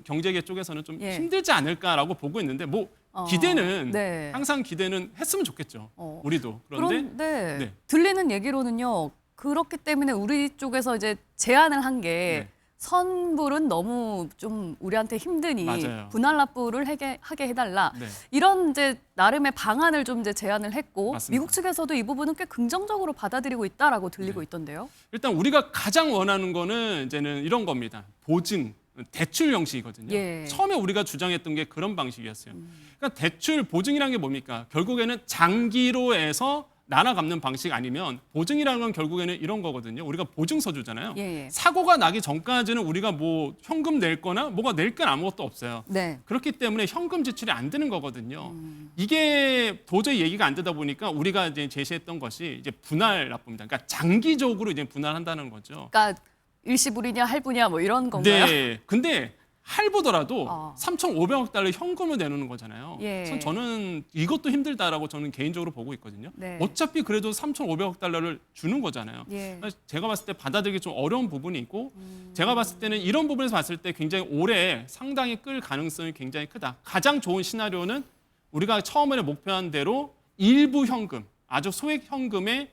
경제계 쪽에서는 좀 예. 힘들지 않을까라고 보고 있는데 뭐 기대는 네. 항상 기대는 했으면 좋겠죠. 우리도. 그런데 그런데 네. 들리는 얘기로는요. 그렇기 때문에 우리 쪽에서 이제 제안을 한 게 네. 선불은 너무 좀 우리한테 힘드니 맞아요. 분할 납부를 하게 해달라. 네. 이런 이제 나름의 방안을 좀 이제 제안을 했고 맞습니다. 미국 측에서도 이 부분은 꽤 긍정적으로 받아들이고 있다라고 들리고 네. 있던데요. 일단 우리가 가장 원하는 거는 이제는 이런 겁니다. 보증, 대출 형식이거든요. 예. 처음에 우리가 주장했던 게 그런 방식이었어요. 그러니까 대출, 보증이라는 게 뭡니까? 결국에는 장기로 해서 나눠 갚는 방식 아니면 보증이라는 건 결국에는 이런 거거든요. 우리가 보증서 주잖아요. 예, 예. 사고가 나기 전까지는 우리가 뭐 현금 낼 거나 뭐가 낼 건 아무것도 없어요. 네. 그렇기 때문에 현금 지출이 안 되는 거거든요. 이게 도저히 얘기가 안 되다 보니까 우리가 이제 제시했던 것이 이제 분할 납부입니다. 그러니까 장기적으로 이제 분할한다는 거죠. 그러니까 일시불이냐 할부냐 뭐 이런 건가요? 네. 근데 할부더라도 어. 3,500억 달러 현금을 내놓는 거잖아요. 예. 그래서 저는 이것도 힘들다라고 저는 개인적으로 보고 있거든요. 네. 어차피 그래도 3,500억 달러를 주는 거잖아요. 예. 그래서 제가 봤을 때 받아들이기 좀 어려운 부분이 있고 제가 봤을 때는 이런 부분에서 봤을 때 굉장히 오래 상당히 끌 가능성이 굉장히 크다. 가장 좋은 시나리오는 우리가 처음에 목표한 대로 일부 현금, 아주 소액 현금에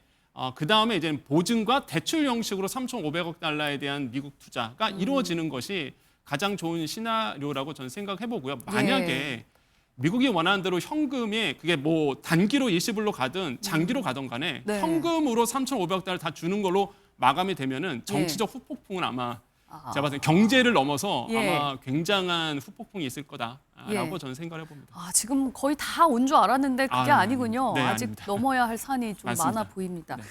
그 다음에 이제 보증과 대출 형식으로 3,500억 달러에 대한 미국 투자가 이루어지는 것이 가장 좋은 시나리오라고 저는 생각해보고요. 만약에 예. 미국이 원하는 대로 현금이 그게 뭐 단기로 일시불로 가든 장기로 가든 간에 네. 현금으로 3,500억 달러 다 주는 걸로 마감이 되면은 정치적 후폭풍은 아마 제가 봤을 때 경제를 넘어서 예. 아마 굉장한 후폭풍이 있을 거다라고 예. 저는 생각을 해봅니다. 아, 지금 거의 다 온 줄 알았는데 그게 아, 아니군요. 네, 아직 아닙니다. 넘어야 할 산이 좀 맞습니다. 많아 보입니다. 네.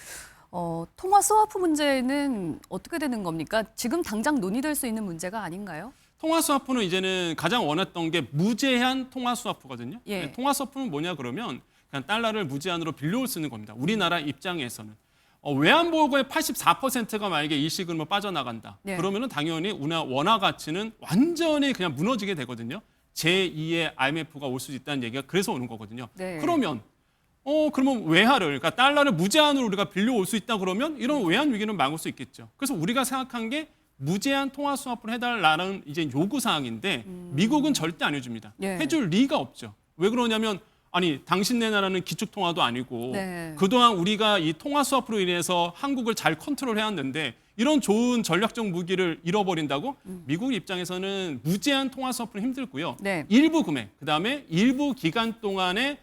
통화 스와프 문제는 어떻게 되는 겁니까? 지금 당장 논의될 수 있는 문제가 아닌가요? 통화 스와프는 이제는 가장 원했던 게 무제한 통화 스와프거든요. 예. 네, 통화 스와프는 뭐냐 그러면 그냥 달러를 무제한으로 빌려올 수 있는 겁니다. 우리나라 입장에서는. 외환보고의 84%가 만약에 일시금으로 빠져나간다. 네. 그러면은 당연히 우리나라 원화 가치는 완전히 그냥 무너지게 되거든요. 제2의 IMF가 올 수 있다는 얘기가 그래서 오는 거거든요. 네. 그러면 그러면 외화를, 그러니까 달러를 무제한으로 우리가 빌려올 수 있다 그러면 이런 외환 위기는 막을 수 있겠죠. 그래서 우리가 생각한 게 무제한 통화 스와프를 해달라는 이제 요구 사항인데 미국은 절대 안 해줍니다. 예. 해줄 리가 없죠. 왜 그러냐면 아니 당신네 나라는 기축 통화도 아니고 네. 그동안 우리가 이 통화 스와프로 인해서 한국을 잘 컨트롤 해왔는데 이런 좋은 전략적 무기를 잃어버린다고 미국 입장에서는 무제한 통화 스와프는 힘들고요. 네. 일부 금액, 그다음에 일부 기간 동안에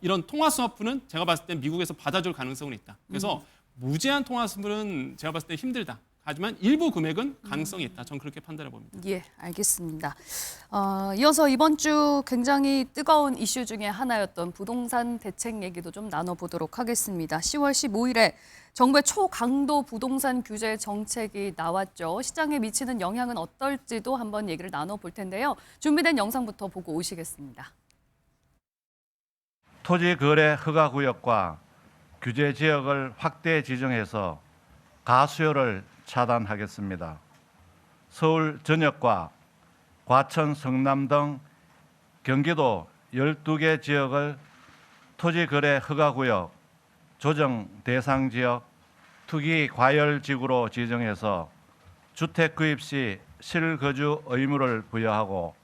이런 통화 스와프는 제가 봤을 때 미국에서 받아줄 가능성은 있다. 그래서 무제한 통화 스와프는 제가 봤을 때 힘들다. 하지만 일부 금액은 가능성이 있다. 저는 그렇게 판단해 봅니다. 예, 알겠습니다. 이어서 이번 주 굉장히 뜨거운 이슈 중에 하나였던 부동산 대책 얘기도 좀 나눠보도록 하겠습니다. 10월 15일에 정부의 초강도 부동산 규제 정책이 나왔죠. 시장에 미치는 영향은 어떨지도 한번 얘기를 나눠볼 텐데요. 준비된 영상부터 보고 오시겠습니다. 토지거래 허가구역과 규제 지역을 확대 지정해서 가수요를 차단하겠습니다. 서울 전역과 과천, 성남 등 경기도 12개 지역을 토지거래 허가구역, 조정 대상 지역, 투기 과열지구로 지정해서 주택 구입 시 실거주 의무를 부여하고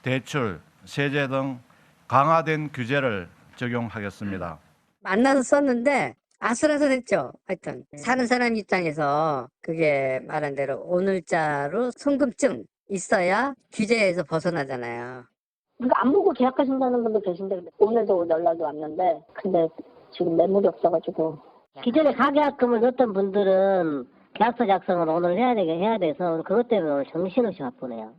대출, 세제 등 강화된 규제를 적용하겠습니다. 만나서 썼는데 아슬아슬했죠. 하여튼 사는 사람 입장에서 그게 말한 대로 오늘자로 송금증 있어야 규제에서 벗어나잖아요. 그러니까 안 보고 계약하신다는 분도 계신데 오늘도 연락이 왔는데 근데 지금 매물이 없어가지고 기존에 가계약금을 넣었던 분들은 계약서 작성을 오늘 해야 돼서 그것 때문에 오늘 정신없이 바쁘네요.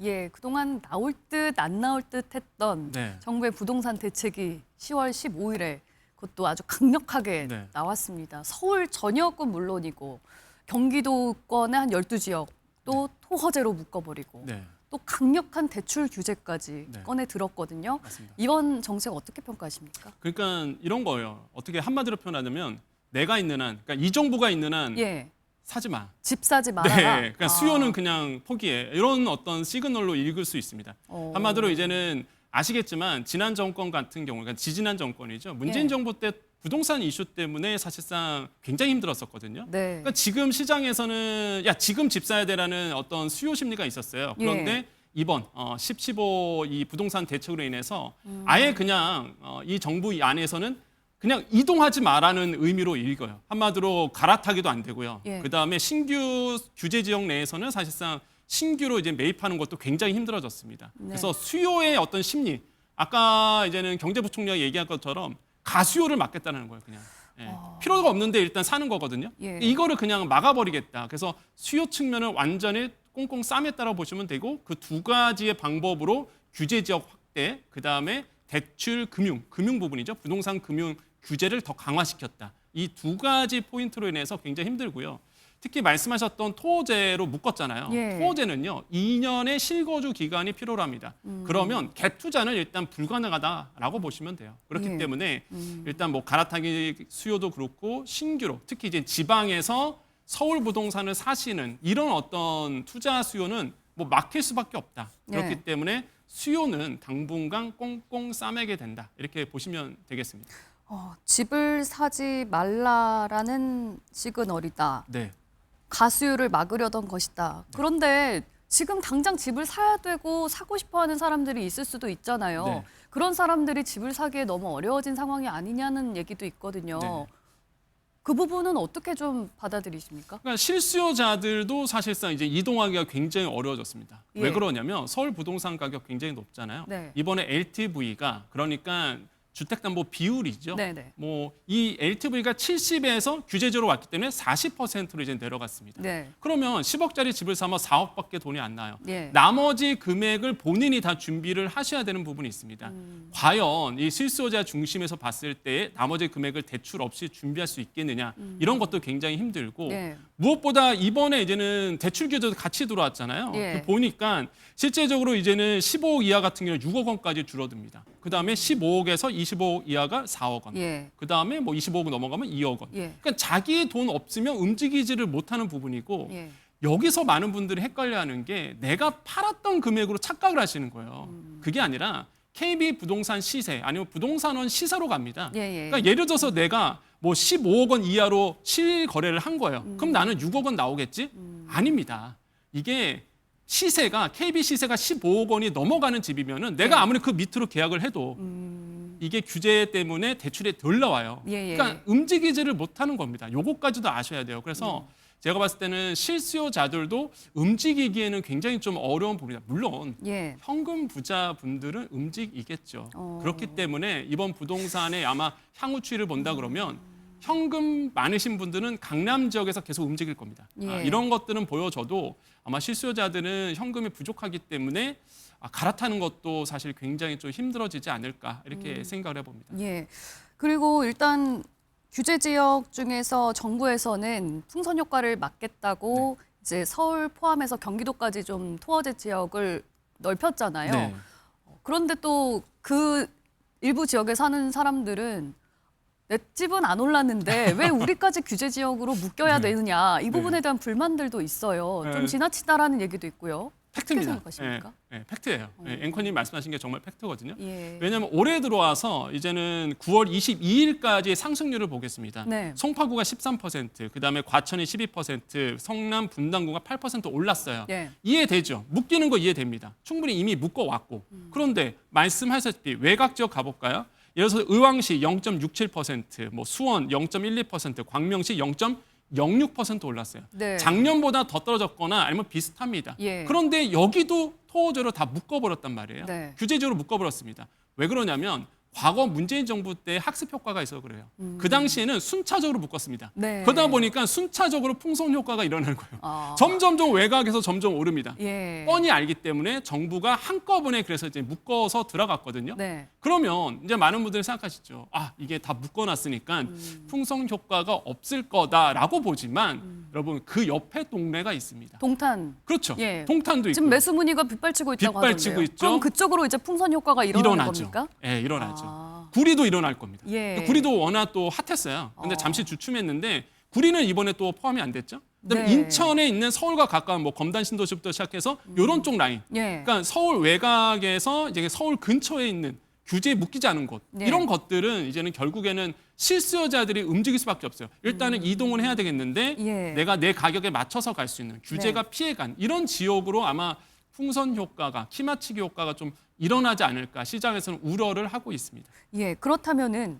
예, 그동안 나올 듯 안 나올 듯 했던 네. 정부의 부동산 대책이 10월 15일에 그것도 아주 강력하게 네. 나왔습니다. 서울 전역은 물론이고 경기도권의 한 12지역 또 토허제로 묶어버리고 네, 또 강력한 대출 규제까지 네. 꺼내 들었거든요. 맞습니다. 이번 정책 어떻게 평가하십니까? 그러니까 이런 거예요. 어떻게 한마디로 표현하자면 내가 있는 한, 그러니까 이 정부가 있는 한 예, 사지 마. 집 사지 말아라. 네, 그러니까 수요는 그냥 포기해. 이런 어떤 시그널로 읽을 수 있습니다. 한마디로 이제는 아시겠지만 지난 정권 같은 경우, 그러니까 지지난 정권이죠. 문재인 예. 정부 때 부동산 이슈 때문에 사실상 굉장히 힘들었었거든요. 네. 그러니까 지금 시장에서는 야 지금 집 사야 되라는 어떤 수요 심리가 있었어요. 그런데 예. 이번 10.15 이 부동산 대책으로 인해서 아예 그냥 이 정부 안에서는 그냥 이동하지 마라는 의미로 읽어요. 한마디로 갈아타기도 안 되고요. 예. 그다음에 신규 규제 지역 내에서는 사실상 신규로 이제 매입하는 것도 굉장히 힘들어졌습니다. 네. 그래서 수요의 어떤 심리, 아까 이제는 경제부총리가 얘기한 것처럼 가수요를 막겠다는 거예요, 그냥. 예. 필요가 없는데 일단 사는 거거든요. 예. 이거를 그냥 막아버리겠다. 그래서 수요 측면을 완전히 꽁꽁 싸맸다라고 보시면 되고 그 두 가지의 방법으로 규제 지역 확대, 그다음에 대출 금융 부분이죠. 부동산 금융 규제를 더 강화시켰다. 이 두 가지 포인트로 인해서 굉장히 힘들고요. 특히 말씀하셨던 토호제로 묶었잖아요. 예. 토호제는요, 2년의 실거주 기간이 필요로 합니다. 그러면 갭투자는 일단 불가능하다라고 보시면 돼요. 그렇기 예. 때문에 일단 뭐 갈아타기 수요도 그렇고 신규로 특히 이제 지방에서 서울 부동산을 사시는 이런 어떤 투자 수요는 뭐 막힐 수밖에 없다. 그렇기 네. 때문에 수요는 당분간 꽁꽁 싸매게 된다. 이렇게 보시면 되겠습니다. 집을 사지 말라라는 시그널이다. 네. 가수요를 막으려던 것이다. 그런데 지금 당장 집을 사야 되고 사고 싶어하는 사람들이 있을 수도 있잖아요. 네. 그런 사람들이 집을 사기에 너무 어려워진 상황이 아니냐는 얘기도 있거든요. 네. 그 부분은 어떻게 좀 받아들이십니까? 그러니까 실수요자들도 사실상 이제 이동하기가 굉장히 어려워졌습니다. 예. 왜 그러냐면 서울 부동산 가격 굉장히 높잖아요. 네. 이번에 LTV가 그러니까 주택담보 비율이죠. 네네. 뭐 이 LTV가 70에서 규제제로 왔기 때문에 40%로 이제 내려갔습니다. 네. 그러면 10억짜리 집을 사면 4억밖에 돈이 안 나요. 예. 나머지 금액을 본인이 다 준비를 하셔야 되는 부분이 있습니다. 과연 이 실수요자 중심에서 봤을 때 나머지 금액을 대출 없이 준비할 수 있겠느냐 이런 것도 굉장히 힘들고 예. 무엇보다 이번에 이제는 대출 규제도 같이 들어왔잖아요. 예. 보니까 실제적으로 이제는 15억 이하 같은 경우는 6억 원까지 줄어듭니다. 그다음에 15억에서 25억 이하가 4억 원. 예. 그다음에 뭐 25억 넘어가면 2억 원. 예. 그러니까 자기 돈 없으면 움직이지를 못하는 부분이고 예. 여기서 많은 분들이 헷갈려하는 게 내가 팔았던 금액으로 착각을 하시는 거예요. 그게 아니라 KB 부동산 시세 아니면 부동산원 시세로 갑니다. 예, 예. 그러니까 예를 들어서 내가 뭐 15억 원 이하로 실거래를 한 거예요. 그럼 나는 6억 원 나오겠지? 아닙니다. 이게 시세가 KB 시세가 15억 원이 넘어가는 집이면은 내가 아무리 그 밑으로 계약을 해도 이게 규제 때문에 대출이 덜 나와요. 예, 예. 그러니까 움직이지를 못하는 겁니다. 요거까지도 아셔야 돼요. 그래서 제가 봤을 때는 실수요자들도 움직이기에는 굉장히 좀 어려운 부분이다. 물론 예. 현금 부자분들은 움직이겠죠. 그렇기 때문에 이번 부동산에 아마 향후 추이를 본다 그러면 현금 많으신 분들은 강남 지역에서 계속 움직일 겁니다. 예. 이런 것들은 보여줘도 아마 실수요자들은 현금이 부족하기 때문에 갈아타는 것도 사실 굉장히 좀 힘들어지지 않을까 이렇게 생각을 해봅니다. 예. 그리고 일단 규제 지역 중에서 정부에서는 풍선 효과를 막겠다고 이제 서울 포함해서 경기도까지 좀 토어제 지역을 넓혔잖아요. 네. 그런데 또 그 일부 지역에 사는 사람들은 내 집은 안 올랐는데 왜 우리까지 규제 지역으로 묶여야 되느냐 이 부분에 대한 불만들도 있어요. 좀 네. 지나치다라는 얘기도 있고요. 어떻게 팩트입니다. 생각하십니까? 팩트예요. 앵커님 말씀하신 게 정말 팩트거든요. 예. 왜냐하면 올해 들어와서 이제는 9월 22일까지 상승률을 보겠습니다. 네. 송파구가 13%, 그다음에 과천이 12%, 성남 분당구가 8% 올랐어요. 예. 이해되죠? 묶이는 거 이해됩니다. 충분히 이미 묶어왔고. 그런데 말씀하셨다시피 외곽 지역 가볼까요? 예를 들어서 의왕시 0.67%, 뭐 수원 0.12%, 광명시 0.06% 올랐어요. 네. 작년보다 더 떨어졌거나 아니면 비슷합니다. 예. 그런데 여기도 토호제로 다 묶어버렸단 말이에요. 네. 규제제로 묶어버렸습니다. 왜 그러냐면 과거 문재인 정부 때 학습 효과가 있어서 그래요. 그 당시에는 순차적으로 묶었습니다. 네. 그러다 보니까 순차적으로 풍선 효과가 일어나는 거예요. 아. 점점점 외곽에서 점점 오릅니다. 예. 뻔히 알기 때문에 정부가 한꺼번에 그래서 이제 묶어서 들어갔거든요. 네. 그러면 이제 많은 분들이 생각하시죠. 이게 다 묶어놨으니까 풍선 효과가 없을 거다라고 보지만 여러분 그 옆에 동네가 있습니다. 동탄. 그렇죠. 예. 동탄도 있고 지금 매수 문의가 빗발치고 있다고 빗발치고 하던데요. 있죠. 그럼 그쪽으로 이제 풍선 효과가 일어나는 일어나죠. 겁니까? 예, 일어나죠. 아. 구리도 일어날 겁니다. 예. 구리도 워낙 또 핫했어요. 근데 잠시 주춤했는데 구리는 이번에 또 포함이 안 됐죠. 그다음에 네. 인천에 있는 서울과 가까운 뭐 검단 신도시부터 시작해서 요런 쪽 라인. 예. 그러니까 서울 외곽에서 이제 서울 근처에 있는 규제에 묶이지 않은 곳. 네. 이런 것들은 이제는 결국에는 실수요자들이 움직일 수밖에 없어요. 일단은 이동을 해야 되겠는데 예. 내가 내 가격에 맞춰서 갈 수 있는 규제가 피해간 이런 지역으로 아마 풍선 효과가 키맞추기 효과가 좀 일어나지 않을까 시장에서는 우려를 하고 있습니다. 예, 그렇다면은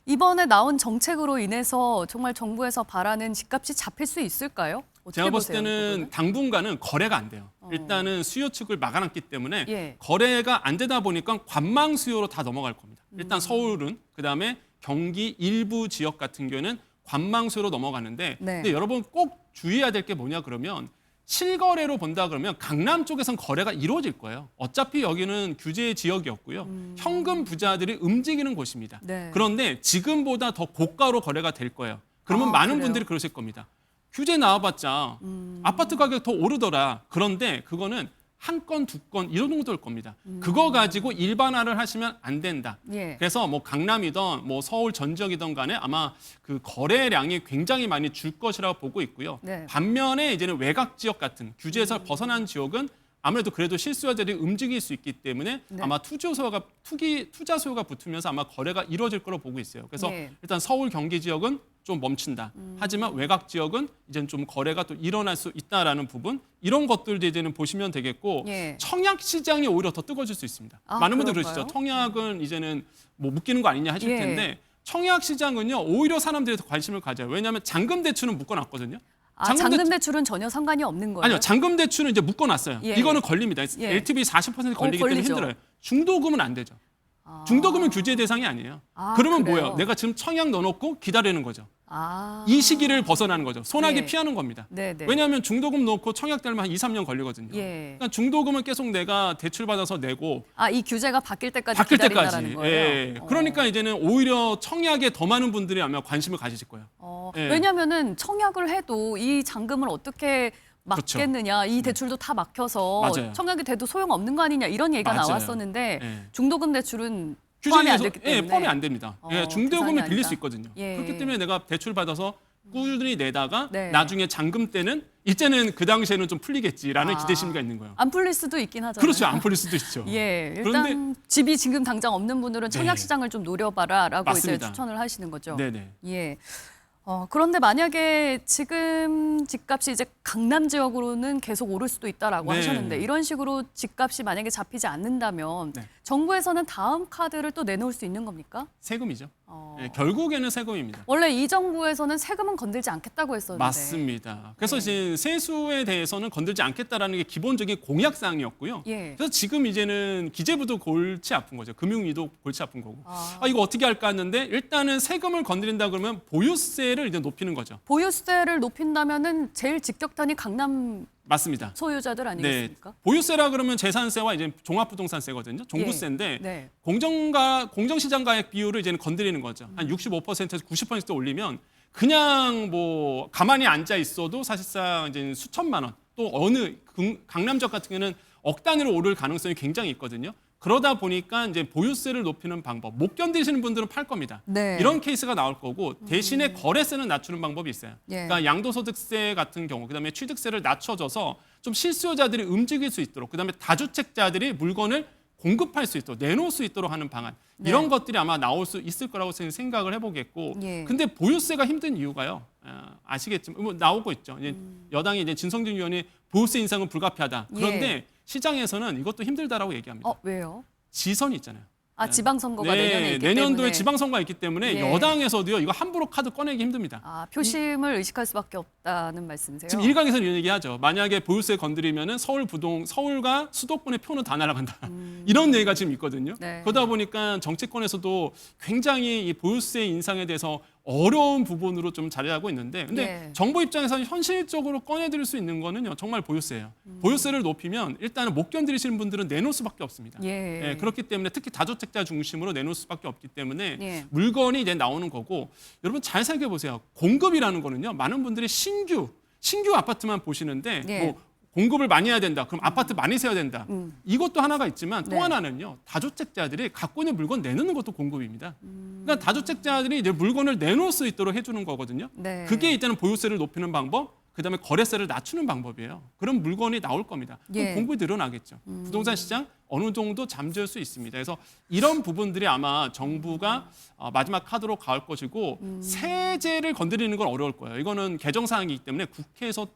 이번에 나온 정책으로 인해서 정말 정부에서 바라는 집값이 잡힐 수 있을까요? 어떻게 제가 봤을 보세요, 이 때는 부분은? 당분간은 거래가 안 돼요. 일단은 수요 측을 막아놨기 때문에 예. 거래가 안 되다 보니까 관망 수요로 다 넘어갈 겁니다. 일단 서울은 그다음에 경기 일부 지역 같은 경우에는 관망 수요로 넘어가는데 네. 근데 여러분 꼭 주의해야 될 게 뭐냐 그러면 실거래로 본다 그러면 강남 쪽에선 거래가 이루어질 거예요. 어차피 여기는 규제 지역이었고요. 현금 부자들이 움직이는 곳입니다. 네. 그런데 지금보다 더 고가로 거래가 될 거예요. 그러면 아, 많은 그래요? 분들이 그러실 겁니다. 규제 나와봤자 아파트 가격 더 오르더라. 그런데 그거는 한 건, 두 건 이런 정도 될 겁니다. 그거 가지고 일반화를 하시면 안 된다. 예. 그래서 뭐 강남이든 뭐 서울 전 지역이든 간에 아마 그 거래량이 굉장히 많이 줄 것이라고 보고 있고요. 네. 반면에 이제는 외곽 지역 같은 규제에서 벗어난 지역은 아무래도 그래도 실수요자들이 움직일 수 있기 때문에 네. 아마 투자 수요가 붙으면서 아마 거래가 이루어질 거로 보고 있어요. 그래서 네. 일단 서울 경기 지역은 좀 멈춘다. 하지만 외곽 지역은 이제는 좀 거래가 또 일어날 수 있다라는 부분 이런 것들도 이제는 보시면 되겠고 예. 청약 시장이 오히려 더 뜨거워질 수 있습니다. 아, 많은 분들 그런가요? 그러시죠. 청약은 이제는 뭐 묶이는 거 아니냐 하실 예. 텐데 청약 시장은요 오히려 사람들이 더 관심을 가져요. 왜냐하면 잔금 대출은 묶어놨거든요. 아, 잔금 대출은 전혀 상관이 없는 거예요? 아니요, 잔금 대출은 이제 묶어놨어요. 예. 이거는 걸립니다. 예. LTV 40% 걸리기 때문에 걸리죠. 힘들어요. 중도금은 안 되죠. 아. 중도금은 규제 대상이 아니에요. 아, 그러면 그래요? 뭐예요? 내가 지금 청약 넣어놓고 기다리는 거죠. 아. 이 시기를 벗어나는 거죠. 소나기 예. 피하는 겁니다. 네네. 왜냐하면 중도금 넣고 청약 되면 한 2, 3년 걸리거든요. 예. 그러니까 중도금은 계속 내가 대출받아서 내고 아, 이 규제가 바뀔 때까지 바뀔 기다린다라는 때까지. 거예요? 예. 그러니까 이제는 오히려 청약에 더 많은 분들이 아마 관심을 가지실 거예요. 예. 왜냐면은 청약을 해도 이 잔금을 어떻게 그렇죠. 막겠느냐, 이 대출도 다 막혀서 맞아요. 청약이 돼도 소용없는 거 아니냐 이런 얘기가 맞아요. 나왔었는데 예. 중도금 대출은 포함이 안 됐기 때문에 포함이 안 됩니다. 예, 대상이 중도금을 빌릴 아니다. 수 있거든요. 예. 그렇기 때문에 내가 대출 받아서 꾸준히 내다가 네. 나중에 잔금 때는 이제는 그 당시에는 좀 풀리겠지라는 아. 기대 심리가 있는 거예요. 안 풀릴 수도 있긴 하잖아요. 그렇죠. 안 풀릴 수도 있죠. 예, 일단 그런데 집이 지금 당장 없는 분들은 청약 네. 시장을 좀 노려봐라라고 이제 맞습니다. 추천을 하시는 거죠. 네네. 예. 그런데 만약에 지금 집값이 이제 강남 지역으로는 계속 오를 수도 있다라고 네. 하셨는데 이런 식으로 집값이 만약에 잡히지 않는다면 네. 정부에서는 다음 카드를 또 내놓을 수 있는 겁니까? 세금이죠. 예, 결국에는 세금입니다. 원래 이 정부에서는 세금은 건들지 않겠다고 했었는데. 맞습니다. 그래서 네. 이제 세수에 대해서는 건들지 않겠다라는 게 기본적인 공약사항이었고요. 예. 그래서 지금 이제는 기재부도 골치 아픈 거죠. 금융위도 골치 아픈 거고. 아. 이거 어떻게 할까 했는데 일단은 세금을 건드린다 그러면 보유세를 이제 높이는 거죠. 보유세를 높인다면은 제일 직격탄이 강남 맞습니다. 소유자들 네, 아니겠습니까? 보유세라 그러면 재산세와 이제 종합부동산세거든요. 종부세인데 네. 공정시장 가액 비율을 이제는 건드리는 거죠. 한 65%에서 90% 올리면 그냥 뭐 가만히 앉아 있어도 사실상 이제 수천만 원 또 어느 강남 지역 같은 경우는 억 단위로 오를 가능성이 굉장히 있거든요. 그러다 보니까 이제 보유세를 높이는 방법, 못 견디시는 분들은 팔 겁니다. 네. 이런 케이스가 나올 거고 대신에 거래세는 낮추는 방법이 있어요. 예. 그러니까 양도소득세 같은 경우, 그다음에 취득세를 낮춰줘서 좀 실수요자들이 움직일 수 있도록, 그다음에 다주택자들이 물건을 공급할 수 있도록 내놓을 수 있도록 하는 방안 네. 이런 것들이 아마 나올 수 있을 거라고 생각을 해보겠고, 예. 근데 보유세가 힘든 이유가요. 아시겠지만 뭐 나오고 있죠. 이제 여당이 이제 진성준 의원이 보유세 인상은 불가피하다. 그런데 예. 시장에서는 이것도 힘들다라고 얘기합니다. 왜요? 지선이 있잖아요. 아, 지방선거가 네, 내년에 있기 내년도에 때문에. 지방선거가 있기 때문에 예. 여당에서도요 이거 함부로 카드 꺼내기 힘듭니다. 아, 표심을 의식할 수밖에 없다는 말씀이세요? 지금 일각에서는 이런 얘기하죠. 만약에 보유세 건드리면은 서울과 수도권의 표는 다 날아간다. 이런 얘기가 지금 있거든요. 네. 그러다 보니까 정치권에서도 굉장히 이 보유세 인상에 대해서 어려운 부분으로 좀 자리하고 있는데, 근데 예. 정부 입장에서는 현실적으로 꺼내드릴 수 있는 거는요 정말 보유세예요. 보유세를 높이면 일단은 못 견디시는 분들은 내놓을 수밖에 없습니다. 예. 그렇기 때문에 특히 다주택자 중심으로 내놓을 수밖에 없기 때문에 예. 물건이 이제 나오는 거고, 여러분 잘 살펴보세요. 공급이라는 거는요 많은 분들이 신규 아파트만 보시는데 예. 뭐 공급을 많이 해야 된다. 그럼 아파트 많이 세야 된다. 이것도 하나가 있지만 또 네. 하나는요. 다주택자들이 갖고 있는 물건 내놓는 것도 공급입니다. 그러니까 다주택자들이 이제 물건을 내놓을 수 있도록 해주는 거거든요. 네. 그게 일단은 보유세를 높이는 방법, 그다음에 거래세를 낮추는 방법이에요. 그럼 물건이 나올 겁니다. 그럼 예. 공급이 늘어나겠죠. 부동산 시장 어느 정도 잠재울 수 있습니다. 그래서 이런 부분들이 아마 정부가 마지막 카드로 갈 것이고, 세제를 건드리는 건 어려울 거예요. 이거는 개정사항이기 때문에 국회에서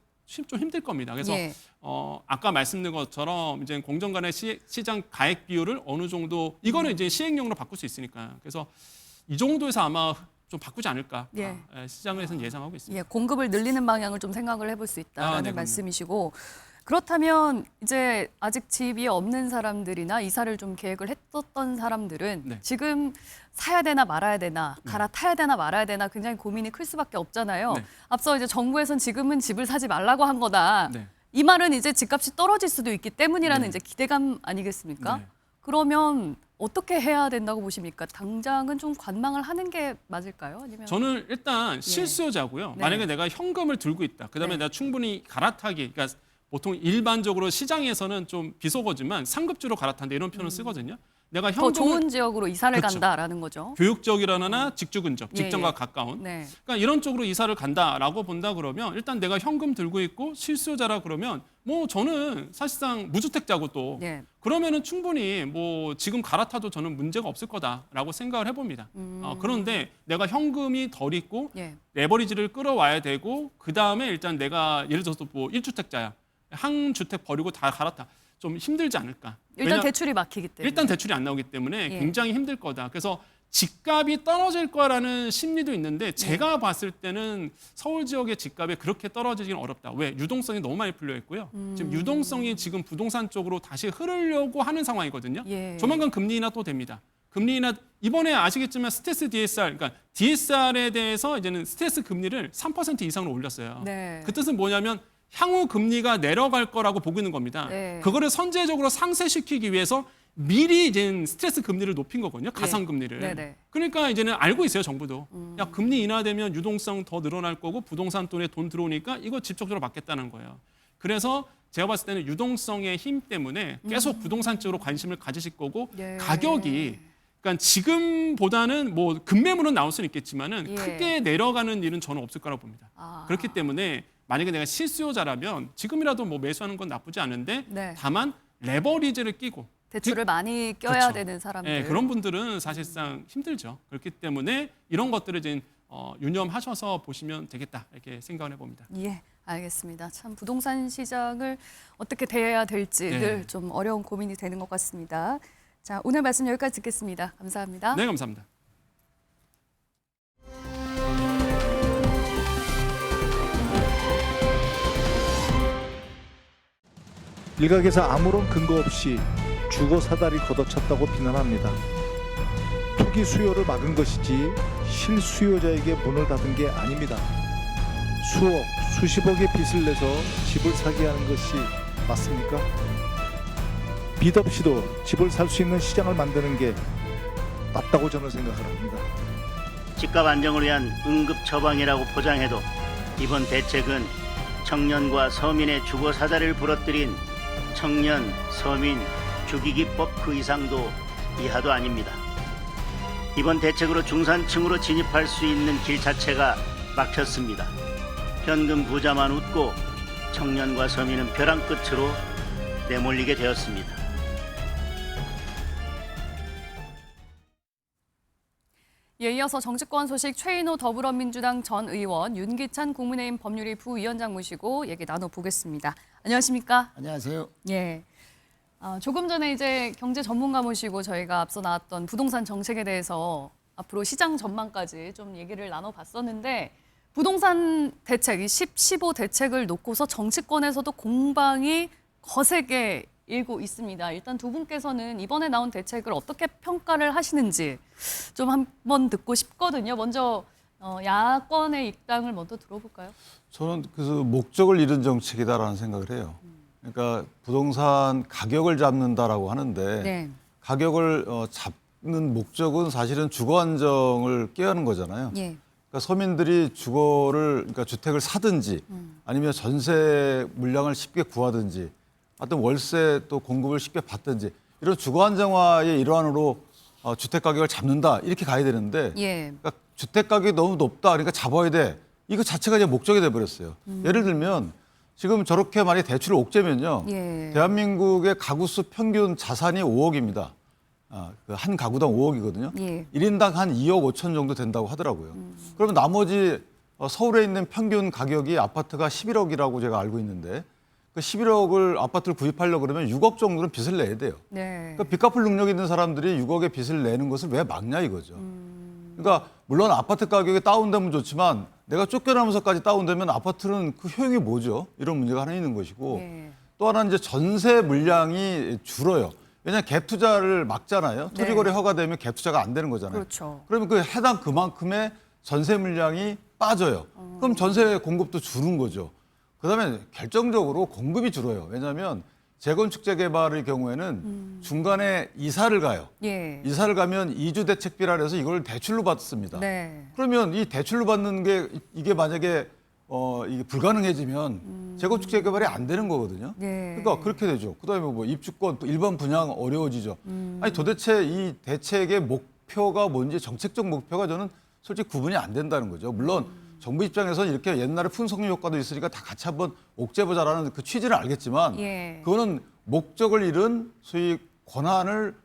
좀 힘들 겁니다. 그래서 예. 아까 말씀드린 것처럼 이제 공정 간의 시장 가액 비율을 어느 정도, 이거는 이제 시행령으로 바꿀 수 있으니까, 그래서 이 정도에서 아마 좀 바꾸지 않을까 예. 시장에서는 예상하고 있습니다. 예, 공급을 늘리는 방향을 좀 생각을 해볼 수 있다라는 네, 그럼요. 말씀이시고 그렇다면 이제 아직 집이 없는 사람들이나 이사를 좀 계획을 했었던 사람들은 네. 지금 사야 되나 말아야 되나 갈아타야 되나 말아야 되나 굉장히 고민이 클 수밖에 없잖아요. 네. 앞서 이제 정부에서는 지금은 집을 사지 말라고 한 거다. 네. 이 말은 이제 집값이 떨어질 수도 있기 때문이라는 네. 이제 기대감 아니겠습니까? 네. 그러면 어떻게 해야 된다고 보십니까? 당장은 좀 관망을 하는 게 맞을까요? 아니면 저는 일단 실수요자고요. 네. 만약에 내가 현금을 들고 있다. 그다음에 네. 내가 충분히 갈아타기. 그러니까 보통 일반적으로 시장에서는 좀 비속어지만 상급지로 갈아탄다 이런 표현을 쓰거든요. 내가 더 현금을 좋은 지역으로 이사를 그렇죠. 간다라는 거죠. 교육적이라나 직주 근접, 예, 직전과 예. 가까운. 네. 그러니까 이런 쪽으로 이사를 간다라고 본다 그러면 일단 내가 현금 들고 있고 실수요자라 그러면 뭐 저는 사실상 무주택자고 또 예. 그러면은 충분히 뭐 지금 갈아타도 저는 문제가 없을 거다라고 생각을 해봅니다. 그런데 내가 현금이 덜 있고 예. 레버리지를 끌어와야 되고 그 다음에 일단 내가 예를 들어서 뭐 1주택자야 한 주택 버리고 다 갈아타 좀 힘들지 않을까? 일단 왜냐- 대출이 막히기 때문에. 일단 대출이 안 나오기 때문에 예. 굉장히 힘들 거다. 그래서 집값이 떨어질 거라는 심리도 있는데 네. 제가 봤을 때는 서울 지역의 집값이 그렇게 떨어지기는 어렵다. 왜? 유동성이 너무 많이 풀려 있고요. 지금 유동성이 지금 부동산 쪽으로 다시 흐르려고 하는 상황이거든요. 예. 조만간 금리 인하 또 됩니다. 금리 인하 이번에 아시겠지만 스트레스 DSR, 그러니까 DSR에 대해서 이제는 스트레스 금리를 3% 이상으로 올렸어요. 네. 그 뜻은 뭐냐면 향후 금리가 내려갈 거라고 보고 있는 겁니다. 네. 그거를 선제적으로 상쇄시키기 위해서 미리 이제 스트레스 금리를 높인 거거든요. 가상 금리를. 네네. 그러니까 이제는 알고 있어요, 정부도. 야, 금리 인하되면 유동성 더 늘어날 거고 부동산 돈에 돈 들어오니까 이거 직접적으로 받겠다는 거예요. 그래서 제가 봤을 때는 유동성의 힘 때문에 계속 부동산 쪽으로 관심을 가지실 거고 예. 가격이 그러니까 지금보다는 뭐 급매물은 나올 수는 있겠지만은 예. 크게 내려가는 일은 저는 없을 거라고 봅니다. 아. 그렇기 때문에 만약에 내가 실수요자라면 지금이라도 뭐 매수하는 건 나쁘지 않은데 네. 다만 레버리지를 끼고 대출을 많이 껴야 그렇죠. 되는 사람들. 네, 그런 분들은 사실상 힘들죠. 그렇기 때문에 이런 것들을 이제 유념하셔서 보시면 되겠다 이렇게 생각을 해봅니다. 예, 알겠습니다. 참 부동산 시장을 어떻게 대해야 될지 네. 늘 좀 어려운 고민이 되는 것 같습니다. 자, 오늘 말씀 여기까지 듣겠습니다. 감사합니다. 네, 감사합니다. 일각에서 아무런 근거 없이 주거 사다리 걷어찼다고 비난합니다. 투기 수요를 막은 것이지 실수요자에게 문을 닫은 게 아닙니다. 수억, 수십억의 빚을 내서 집을 사게 하는 것이 맞습니까? 빚 없이도 집을 살 수 있는 시장을 만드는 게 맞다고 저는 생각을 합니다. 집값 안정을 위한 응급 처방이라고 포장해도 이번 대책은 청년과 서민의 주거 사다리를 부러뜨린 청년, 서민, 죽이기법 그 이상도 이하도 아닙니다. 이번 대책으로 중산층으로 진입할 수 있는 길 자체가 막혔습니다. 현금 부자만 웃고 청년과 서민은 벼랑 끝으로 내몰리게 되었습니다. 예, 이어서 정치권 소식 최인호 더불어민주당 전 의원, 윤기찬 국민의힘 법률위 부위원장 모시고 얘기 나눠보겠습니다. 안녕하십니까? 안녕하세요. 예. 조금 전에 이제 경제 전문가 모시고 저희가 앞서 나왔던 부동산 정책에 대해서 앞으로 시장 전망까지 좀 얘기를 나눠봤었는데 부동산 대책, 이 15 대책을 놓고서 정치권에서도 공방이 거세게 일고 있습니다. 일단 두 분께서는 이번에 나온 대책을 어떻게 평가를 하시는지 좀 한번 듣고 싶거든요. 먼저 야권의 입장을 먼저 들어볼까요? 저는 그래서 목적을 잃은 정책이다라는 생각을 해요. 그러니까 부동산 가격을 잡는다라고 하는데 네. 가격을 잡는 목적은 사실은 주거 안정을 깨하는 거잖아요. 예. 그러니까 서민들이 그러니까 주택을 사든지 아니면 전세 물량을 쉽게 구하든지 어떤 월세 또 공급을 쉽게 받든지 이런 주거 안정화의 일환으로 주택 가격을 잡는다 이렇게 가야 되는데 예. 그러니까 주택 가격이 너무 높다 그러니까 잡아야 돼 이거 자체가 이제 목적이 돼 버렸어요. 예를 들면 지금 저렇게 많이 대출을 옥죄면요. 예. 대한민국의 가구수 평균 자산이 5억입니다. 한 가구당 5억이거든요. 예. 1인당 한 2억 5천 정도 된다고 하더라고요. 그러면 나머지 서울에 있는 평균 가격이 아파트가 11억이라고 제가 알고 있는데 그 11억을 아파트를 구입하려고 그러면 6억 정도는 빚을 내야 돼요. 네. 그러니까 빚 갚을 능력이 있는 사람들이 6억의 빚을 내는 것을 왜 막냐 이거죠. 그러니까 물론 아파트 가격이 다운되면 좋지만 내가 쫓겨나면서까지 다운되면 아파트는 그 효용이 뭐죠? 이런 문제가 하나 있는 것이고 예. 또 하나는 이제 전세 물량이 줄어요. 왜냐하면 갭 투자를 막잖아요. 네. 토지거래 허가되면 갭 투자가 안 되는 거잖아요. 그렇죠. 그러면 그 해당 그만큼의 전세 물량이 빠져요. 그럼 전세 공급도 줄은 거죠. 그다음에 결정적으로 공급이 줄어요. 왜냐하면 재건축 재개발의 경우에는 중간에 이사를 가요. 예. 이사를 가면 이주 대책비라 해서 이걸 대출로 받습니다. 네. 그러면 이 대출로 받는 게 이게 만약에 이게 불가능해지면 재건축 재개발이 안 되는 거거든요. 예. 그러니까 그렇게 되죠. 그다음에 뭐 입주권, 일반 분양 어려워지죠. 아니 도대체 이 대책의 목표가 뭔지 정책적 목표가 저는 솔직히 구분이 안 된다는 거죠. 물론 정부 입장에서는 이렇게 옛날에 풍속류 효과도 있으니까 다 같이 한번 옥죄보자라는 그 취지는 알겠지만 예. 그거는 목적을 잃은 소위 권한을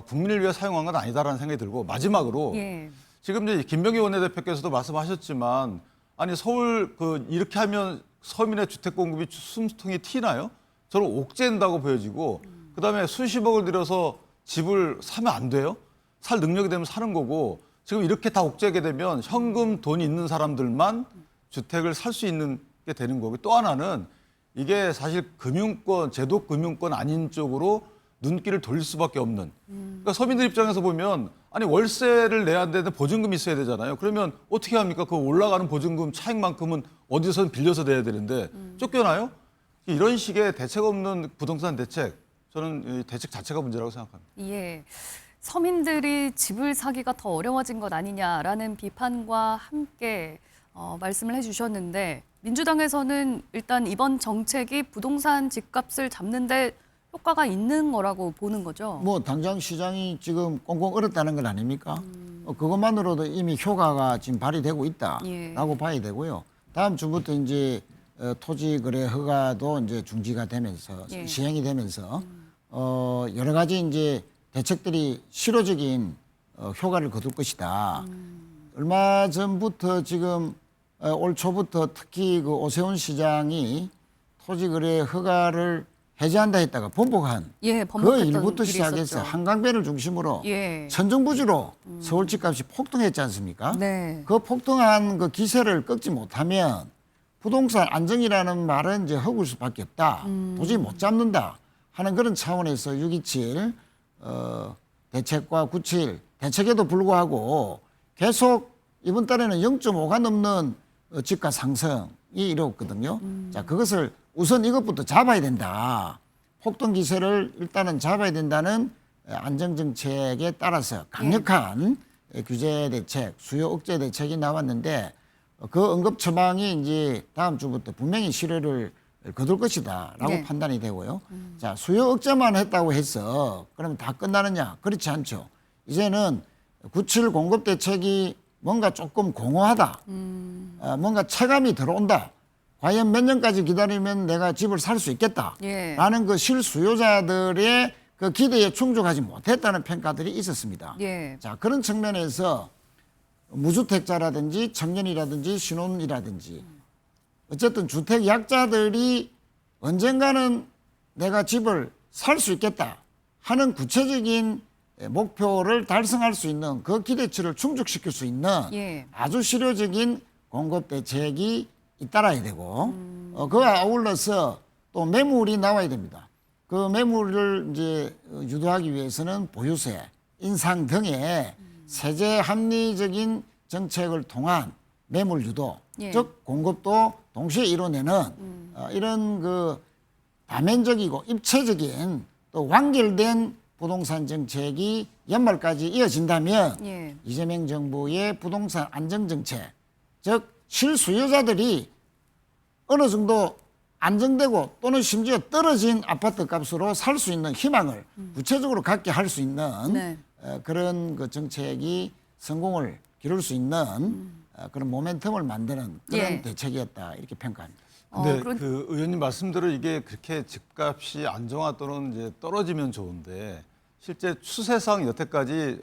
국민을 위해 사용한 건 아니다라는 생각이 들고 마지막으로 예. 지금 이제 김병기 원내대표께서도 말씀하셨지만 아니 서울 이렇게 하면 서민의 주택 공급이 숨통이 튀나요? 저는 옥죄한다고 보여지고 그다음에 수십억을 들여서 집을 사면 안 돼요? 살 능력이 되면 사는 거고 지금 이렇게 다 옥죄게 되면 현금 돈 있는 사람들만 주택을 살 수 있는 게 되는 거고 또 하나는 이게 사실 금융권, 제도 금융권 아닌 쪽으로 눈길을 돌릴 수밖에 없는. 그러니까 서민들 입장에서 보면 아니 월세를 내야 되는데 보증금이 있어야 되잖아요. 그러면 어떻게 합니까? 그 올라가는 보증금 차익만큼은 어디서든 빌려서 내야 되는데 쫓겨나요? 이런 식의 대책 없는 부동산 대책, 저는 이 대책 자체가 문제라고 생각합니다. 예. 서민들이 집을 사기가 더 어려워진 것 아니냐라는 비판과 함께 말씀을 해주셨는데 민주당에서는 일단 이번 정책이 부동산 집값을 잡는데 효과가 있는 거라고 보는 거죠. 뭐 당장 시장이 지금 꽁꽁 얼었다는 건 아닙니까? 그것만으로도 이미 효과가 지금 발휘되고 있다라고 예. 봐야 되고요. 다음 주부터 이제 토지 거래 허가도 이제 중지가 되면서 예. 시행이 되면서 여러 가지 이제 대책들이 실효적인 효과를 거둘 것이다. 얼마 전부터 지금 올 초부터 특히 그 오세훈 시장이 토지거래 허가를 해제한다 했다가 번복한 예, 그 번복했던 일부터 일이 시작해서 있었죠. 한강변을 중심으로 예. 천정부지로 서울 집값이 폭등했지 않습니까? 네. 그 폭등한 그 기세를 꺾지 못하면 부동산 안정이라는 말은 이제 허굴 수밖에 없다. 도저히 못 잡는다 하는 그런 차원에서 6.27 대책과 9.7 대책에도 불구하고 계속 이번 달에는 0.5가 넘는 집가 상승이 이루었거든요. 자, 그것을 우선 이것부터 잡아야 된다. 폭등 기세를 일단은 잡아야 된다는 안정정책에 따라서 강력한 규제 대책, 수요 억제 대책이 나왔는데 그 언급 처방이 이제 다음 주부터 분명히 실효를 거둘 것이다라고 네. 판단이 되고요. 자, 수요 억제만 했다고 해서 그러면 다 끝나느냐? 그렇지 않죠. 이제는 9.7 공급 대책이 뭔가 조금 공허하다. 뭔가 체감이 들어온다. 과연 몇 년까지 기다리면 내가 집을 살 수 있겠다. 예. 라는 그 실수요자들의 그 기대에 충족하지 못했다는 평가들이 있었습니다. 예. 자, 그런 측면에서 무주택자라든지 청년이라든지 신혼이라든지 어쨌든 주택 약자들이 언젠가는 내가 집을 살 수 있겠다 하는 구체적인 목표를 달성할 수 있는 그 기대치를 충족시킬 수 있는 예. 아주 실효적인 공급 대책이 잇따라야 되고 그와 아울러서 또 매물이 나와야 됩니다. 그 매물을 이제 유도하기 위해서는 보유세, 인상 등의 세제 합리적인 정책을 통한 매물 유도, 예. 즉 공급도 동시에 이뤄내는 이런 그 다면적이고 입체적인 또 완결된 부동산 정책이 연말까지 이어진다면 예. 이재명 정부의 부동산 안정 정책, 즉 실수요자들이 어느 정도 안정되고 또는 심지어 떨어진 아파트 값으로 살 수 있는 희망을 구체적으로 갖게 할 수 있는 네. 그런 그 정책이 성공을 기를 수 있는 그런 모멘텀을 만드는 그런 예. 대책이었다 이렇게 평가합니다. 근데 그런- 그 의원님 말씀대로 이게 그렇게 집값이 안정화 또는 이제 떨어지면 좋은데 실제 추세상 여태까지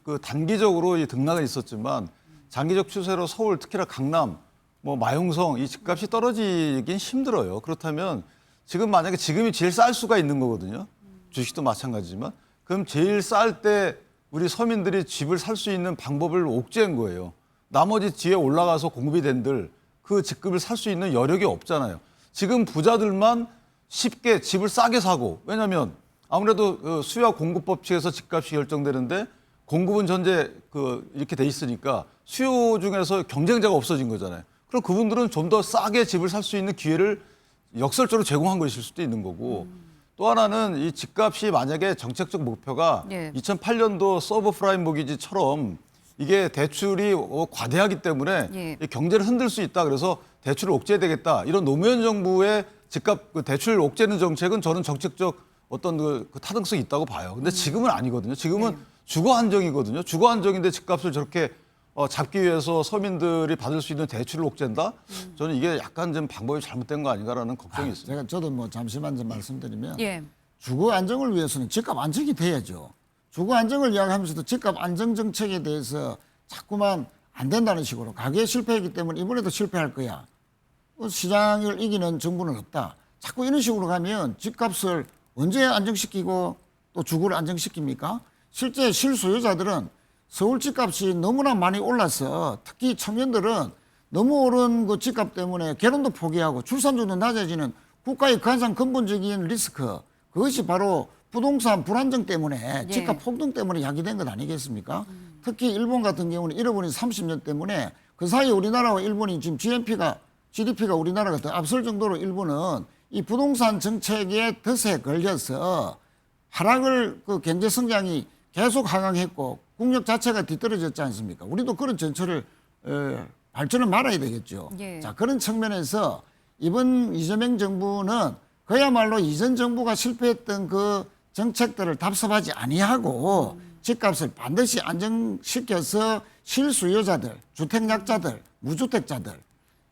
그 단기적으로 이 등락은 있었지만 장기적 추세로 서울 특히나 강남 뭐 마용성 이 집값이 떨어지긴 힘들어요. 그렇다면 지금 만약에 지금이 제일 쌀 수가 있는 거거든요. 주식도 마찬가지지만 그럼 제일 쌀 때 우리 서민들이 집을 살 수 있는 방법을 옥죄한 거예요. 나머지 뒤에 올라가서 공급이 된들 그 직급을 살 수 있는 여력이 없잖아요. 지금 부자들만 쉽게 집을 싸게 사고, 왜냐하면 아무래도 수요와 공급 법칙에서 집값이 결정되는데 공급은 전제 이렇게 돼 있으니까 수요 중에서 경쟁자가 없어진 거잖아요. 그럼 그분들은 좀 더 싸게 집을 살 수 있는 기회를 역설적으로 제공한 것일 수도 있는 거고, 또 하나는 이 집값이 만약에 정책적 목표가 2008년도 서브프라임 모기지처럼 이게 대출이 과대하기 때문에 이 경제를 흔들 수 있다, 그래서 대출을 옥죄해야 되겠다, 이런 노무현 정부의 집값 대출 옥죄는 정책은 저는 정책적 어떤 그 타당성이 있다고 봐요. 근데 지금은 아니거든요. 지금은 주거 안정이거든요. 주거 안정인데 집값을 저렇게 잡기 위해서 서민들이 받을 수 있는 대출을 옥죄한다? 저는 이게 약간 좀 방법이 잘못된 거 아닌가라는 걱정이 있습니다. 저도 뭐 잠시만 좀 말씀드리면 예. 주거 안정을 위해서는 집값 안정이 돼야죠. 주거 안정을 이야기하면서도 집값 안정 정책에 대해서 자꾸만 안 된다는 식으로 가계에 실패했기 때문에 이번에도 실패할 거야. 시장을 이기는 정부는 없다. 자꾸 이런 식으로 가면 집값을 언제 안정시키고 또 주거를 안정시킵니까? 실제 실소유자들은 서울 집값이 너무나 많이 올라서 특히 청년들은 너무 오른 그 집값 때문에 결혼도 포기하고 출산율도 낮아지는 국가의 가장 근본적인 리스크, 그것이 바로 부동산 불안정 때문에 집값 폭등 때문에 야기된 것 아니겠습니까? 특히 일본 같은 경우는 잃어버린 30년 때문에 그 사이에 우리나라와 일본이 지금 GDP가 우리나라가 더 앞설 정도로 일본은 이 부동산 정책의 덫에 걸려서 하락을 그 경제 성장이 계속 하강했고 국력 자체가 뒤떨어졌지 않습니까? 우리도 그런 전철을 발전을 말아야 되겠죠. 자, 그런 측면에서 이번 이재명 정부는 그야말로 이전 정부가 실패했던 그 정책들을 답습하지 아니하고 집값을 반드시 안정시켜서 실수요자들, 주택약자들, 무주택자들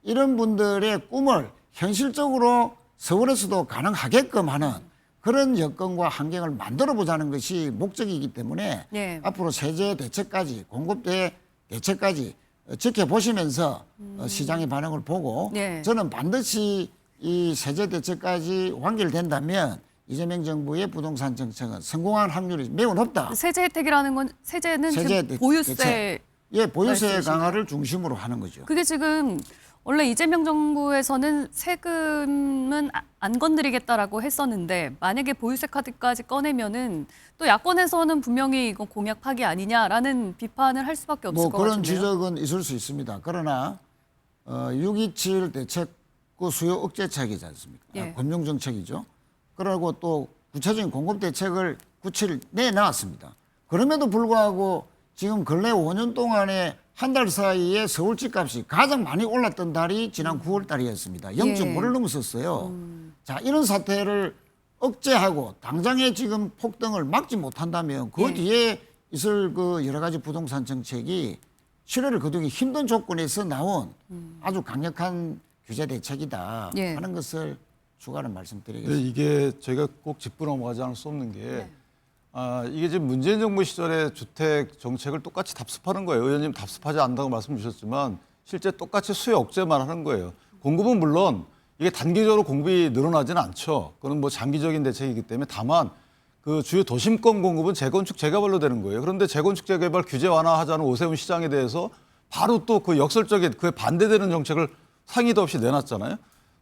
이런 분들의 꿈을 현실적으로 서울에서도 가능하게끔 하는 그런 여건과 환경을 만들어 보자는 것이 목적이기 때문에 앞으로 세제 대책까지 공급대 대책까지 지켜보시면서 시장의 반응을 보고 저는 반드시 이 세제 대책까지 완결된다면 이재명 정부의 부동산 정책은 성공할 확률이 매우 높다. 세제 혜택이라는 건 세제는 지금 보유세 보유세 강화를 중심으로 하는 거죠. 그게 지금 원래 이재명 정부에서는 세금은 안 건드리겠다라고 했었는데 만약에 보유세 카드까지 꺼내면은 또 야권에서는 분명히 이거 공약 파기 아니냐라는 비판을 할 수밖에 없을 것 같은데요. 그런 지적은 있을 수 있습니다. 그러나 6.27 대책구 수요 억제책이지 않습니까? 금융정책이죠. 그리고 또 구체적인 공급대책을 9.7 내놨습니다. 그럼에도 불구하고 지금 근래 5년 동안에 한 달 사이에 서울 집값이 가장 많이 올랐던 달이 지난 9월 달이었습니다. 0.5를 넘었었어요. 자, 이런 사태를 억제하고 당장에 지금 폭등을 막지 못한다면 그 뒤에 있을 그 여러 가지 부동산 정책이 실효를 거두기 힘든 조건에서 나온 아주 강력한 규제 대책이다 하는 것을 추가로 말씀드리겠습니다. 이게 저희가 꼭 짚고 넘어가지 않을 수 없는 게 이게 지금 문재인 정부 시절에 주택 정책을 똑같이 답습하는 거예요. 의원님 답습하지 않는다고 말씀 주셨지만 실제 똑같이 수요 억제만 하는 거예요. 공급은 물론 이게 단기적으로 공급이 늘어나지는 않죠. 그건 뭐 장기적인 대책이기 때문에 다만 그 주요 도심권 공급은 재건축 재개발로 되는 거예요. 그런데 재건축 재개발 규제 완화하자는 오세훈 시장에 대해서 바로 또 그 역설적인 그에 반대되는 정책을 상의도 없이 내놨잖아요.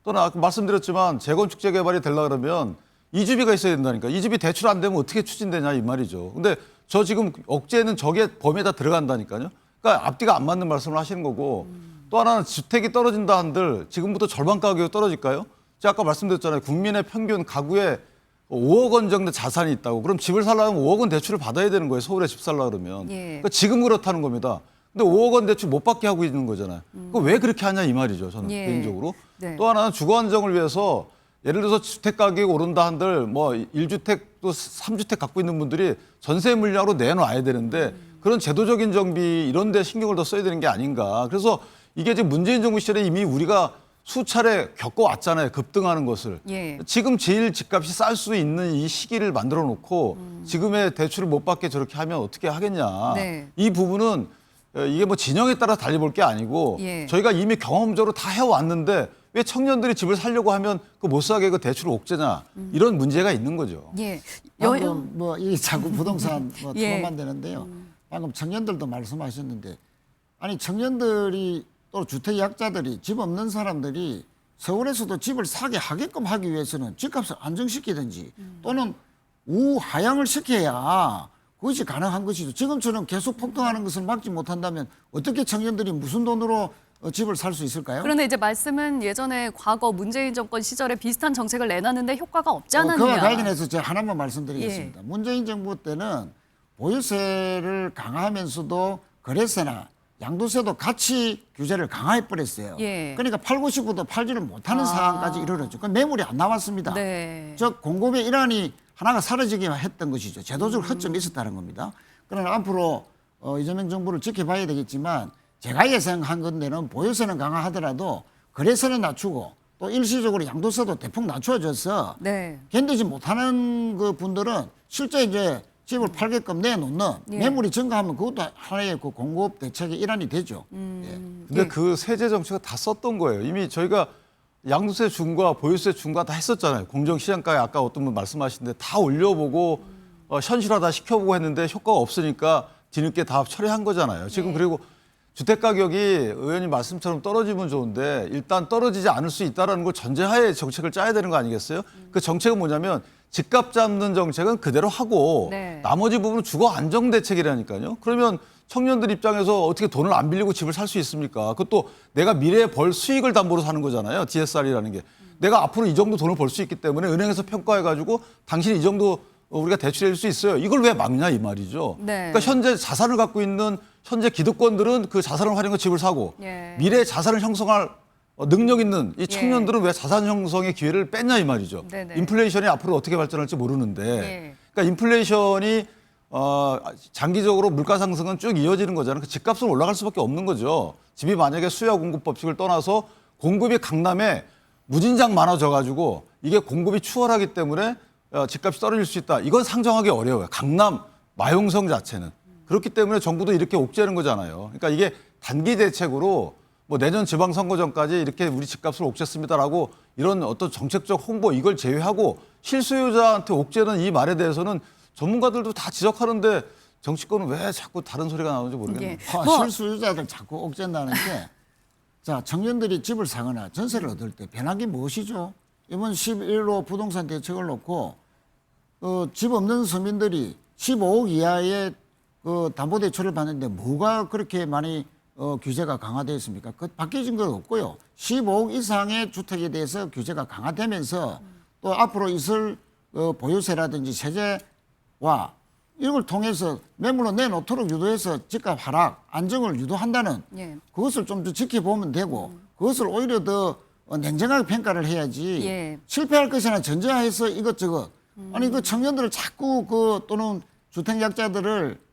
또는 아까 말씀드렸지만 재건축 재개발이 되려고 그러면 이주비가 있어야 된다니까. 이주비 대출 안 되면 어떻게 추진되냐 이 말이죠. 근데 저 지금 억제는 저게 범위에 다 들어간다니까요. 그러니까 앞뒤가 안 맞는 말씀을 하시는 거고 또 하나는 주택이 떨어진다 한들 지금부터 절반 가격이 떨어질까요? 제가 아까 말씀드렸잖아요. 국민의 평균 가구에 5억 원 정도 자산이 있다고. 그럼 집을 살려면 5억 원 대출을 받아야 되는 거예요. 서울에 집 살려고 그러면. 그러니까 지금 그렇다는 겁니다. 근데 5억 원 대출 못 받게 하고 있는 거잖아요. 그거 왜 그렇게 하냐 이 말이죠. 저는 개인적으로. 또 하나는 주거 안정을 위해서 예를 들어서 주택 가격이 오른다 한들 뭐 1주택 또 3주택 갖고 있는 분들이 전세 물량으로 내놔야 되는데 그런 제도적인 정비 이런 데 신경을 더 써야 되는 게 아닌가. 그래서 이게 지금 문재인 정부 시절에 이미 우리가 수차례 겪어왔잖아요. 급등하는 것을. 지금 제일 집값이 쌀 수 있는 이 시기를 만들어 놓고 지금의 대출을 못 받게 저렇게 하면 어떻게 하겠냐. 이 부분은 이게 뭐 진영에 따라 달리 볼 게 아니고 저희가 이미 경험적으로 다 해왔는데 왜 청년들이 집을 살려고 하면 그 못 사게 그 대출 옥죄냐 이런 문제가 있는 거죠. 예. 방금 이 자꾸 부동산 예. 토론만 되는데요. 방금 청년들도 말씀하셨는데 아니 청년들이 또 주택 약자들이 집 없는 사람들이 서울에서도 집을 사게 하게끔 하기 위해서는 집값을 안정시키든지 또는 우하향을 시켜야 그것이 가능한 것이죠. 지금처럼 계속 폭등하는 것을 막지 못한다면 어떻게 청년들이 무슨 돈으로 집을 살 수 있을까요? 그런데 이제 말씀은 예전에 과거 문재인 정권 시절에 비슷한 정책을 내놨는데 효과가 없지 않았느냐. 그와 관련해서 제가 하나만 말씀드리겠습니다. 문재인 정부 때는 보유세를 강화하면서도 거래세나 양도세도 같이 규제를 강화해 버렸어요. 그러니까 팔고 싶어도 팔지를 못하는 상황까지 이르렀죠. 그 매물이 안 나왔습니다. 즉 공급의 일환이 하나가 사라지기만 했던 것이죠. 제도적 허점이 있었다는 겁니다. 그러나 앞으로 이재명 정부를 지켜봐야 되겠지만 제가 예상한 건데는 보유세는 강화하더라도 거래세는 낮추고 또 일시적으로 양도세도 대폭 낮춰져서 견디지 못하는 그 분들은 실제 이제 집을 팔게끔 내놓는 매물이 증가하면 그것도 하나의 그 공급 대책의 일환이 되죠. 근데 그 세제 정책을 다 썼던 거예요. 이미 저희가 양도세 중과 보유세 중과 다 했었잖아요. 공정시장가에 아까 어떤 분 말씀하시는데 다 올려보고 현실화다 시켜보고 했는데 효과가 없으니까 뒤늦게 다 철회한 거잖아요. 지금 그리고 주택 가격이 의원님 말씀처럼 떨어지면 좋은데 일단 떨어지지 않을 수 있다는 걸 전제하에 정책을 짜야 되는 거 아니겠어요? 그 정책은 뭐냐면 집값 잡는 정책은 그대로 하고 나머지 부분은 주거 안정 대책이라니까요. 그러면 청년들 입장에서 어떻게 돈을 안 빌리고 집을 살 수 있습니까? 그것도 내가 미래에 벌 수익을 담보로 사는 거잖아요. DSR이라는 게. 내가 앞으로 이 정도 돈을 벌 수 있기 때문에 은행에서 평가해가지고 당신이 이 정도 우리가 대출해 줄 수 있어요. 이걸 왜 막냐 이 말이죠. 그러니까 현재 자산을 갖고 있는 현재 기득권들은 그 자산을 활용해서 집을 사고 미래 자산을 형성할 능력 있는 이 청년들은 왜 자산 형성의 기회를 뺐냐 이 말이죠. 인플레이션이 앞으로 어떻게 발전할지 모르는데 그러니까 인플레이션이 장기적으로 물가 상승은 쭉 이어지는 거잖아요. 그 집값은 올라갈 수밖에 없는 거죠. 집이 만약에 수요 공급 법칙을 떠나서 공급이 강남에 무진장 많아져 가지고 이게 공급이 추월하기 때문에 집값이 떨어질 수 있다. 이건 상정하기 어려워요. 강남 마용성 자체는. 그렇기 때문에 정부도 이렇게 옥죄는 거잖아요. 그러니까 이게 단기 대책으로 뭐 내년 지방선거 전까지 이렇게 우리 집값을 옥죄습니다라고 이런 어떤 정책적 홍보 이걸 제외하고 실수요자한테 옥죄는 이 말에 대해서는 전문가들도 다 지적하는데 정치권은 왜 자꾸 다른 소리가 나오는지 모르겠네요. 실수요자들 자꾸 옥죄다는 게 자, 청년들이 집을 사거나 전세를 얻을 때 변한 무엇이죠? 이번 11호 부동산 대책을 놓고 집 없는 서민들이 15억 이하의 그 담보대출을 받는데 뭐가 그렇게 많이 규제가 강화되어 있습니까? 그 바뀌어진 건 없고요. 15억 이상의 주택에 대해서 규제가 강화되면서 또 앞으로 있을 보유세라든지 세제와 이걸 통해서 매물로 내놓도록 유도해서 집값 하락, 안정을 유도한다는 그것을 좀 더 지켜보면 되고 그것을 오히려 더 냉정하게 평가를 해야지 실패할 것이나 전제하에서 이것저것 아니 그 청년들을 자꾸 또는 주택 약자들을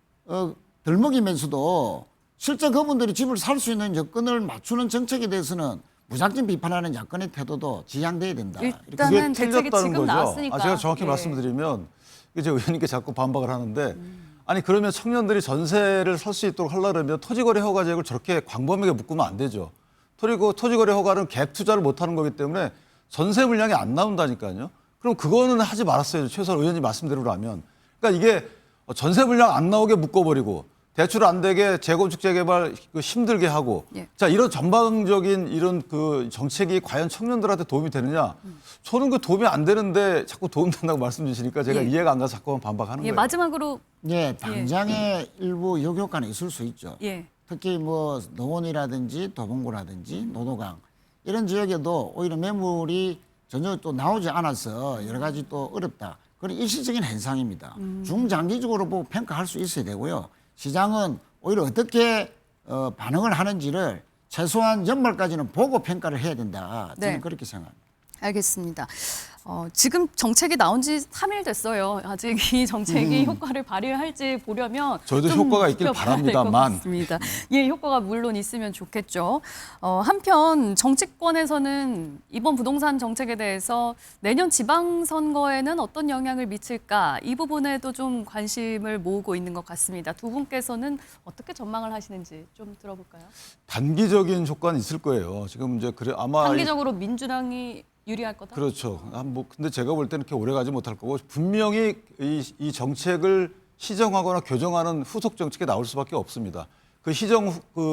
들먹이면서도 실제 그분들이 집을 살 수 있는 여건을 맞추는 정책에 대해서는 무작정 비판하는 야권의 태도도 지양돼야 된다. 일단은 대책이 지금 거죠. 나왔으니까. 제가 정확히 말씀드리면 이제 의원님께 자꾸 반박을 하는데 아니 그러면 청년들이 전세를 살 수 있도록 하려면 토지거래 허가 제도를 저렇게 광범위하게 묶으면 안 되죠. 그리고 토지거래 허가는 갭 투자를 못하는 거기 때문에 전세 물량이 안 나온다니까요. 그럼 그거는 하지 말았어요. 최소한 의원님 말씀대로라면. 그러니까 이게 전세 물량 안 나오게 묶어버리고 대출 안 되게 재건축 재개발 힘들게 하고 자 이런 전방적인 이런 그 정책이 과연 청년들한테 도움이 되느냐 저는 그 도움이 안 되는데 자꾸 도움된다고 말씀 주시니까 제가 이해가 안 가서 자꾸만 반박하는 거예요. 마지막으로 당장의 일부 역효과는 있을 수 있죠. 특히 뭐 노원이라든지 도봉구라든지 노도강 이런 지역에도 오히려 매물이 전혀 또 나오지 않아서 여러 가지 또 어렵다. 그런 일시적인 현상입니다. 중장기적으로 보고 평가할 수 있어야 되고요. 시장은 오히려 어떻게 반응을 하는지를 최소한 연말까지는 보고 평가를 해야 된다. 저는 그렇게 생각합니다. 알겠습니다. 지금 정책이 나온 지 3일 됐어요. 아직 이 정책이 효과를 발휘할지 보려면 저희도 좀 효과가 있길 지켜봐야 될것 바랍니다만. 같습니다. 예, 효과가 물론 있으면 좋겠죠. 한편 정치권에서는 이번 부동산 정책에 대해서 내년 지방선거에는 어떤 영향을 미칠까 이 부분에도 좀 관심을 모으고 있는 것 같습니다. 두 분께서는 어떻게 전망을 하시는지 좀 들어볼까요? 단기적인 효과는 있을 거예요. 지금 이제 그래 아마 단기적으로 민주당이 유리할 거다? 그렇죠. 근데 제가 볼 때는 그렇게 오래 가지 못할 거고 분명히 이 정책을 시정하거나 교정하는 후속 정책이 나올 수밖에 없습니다. 그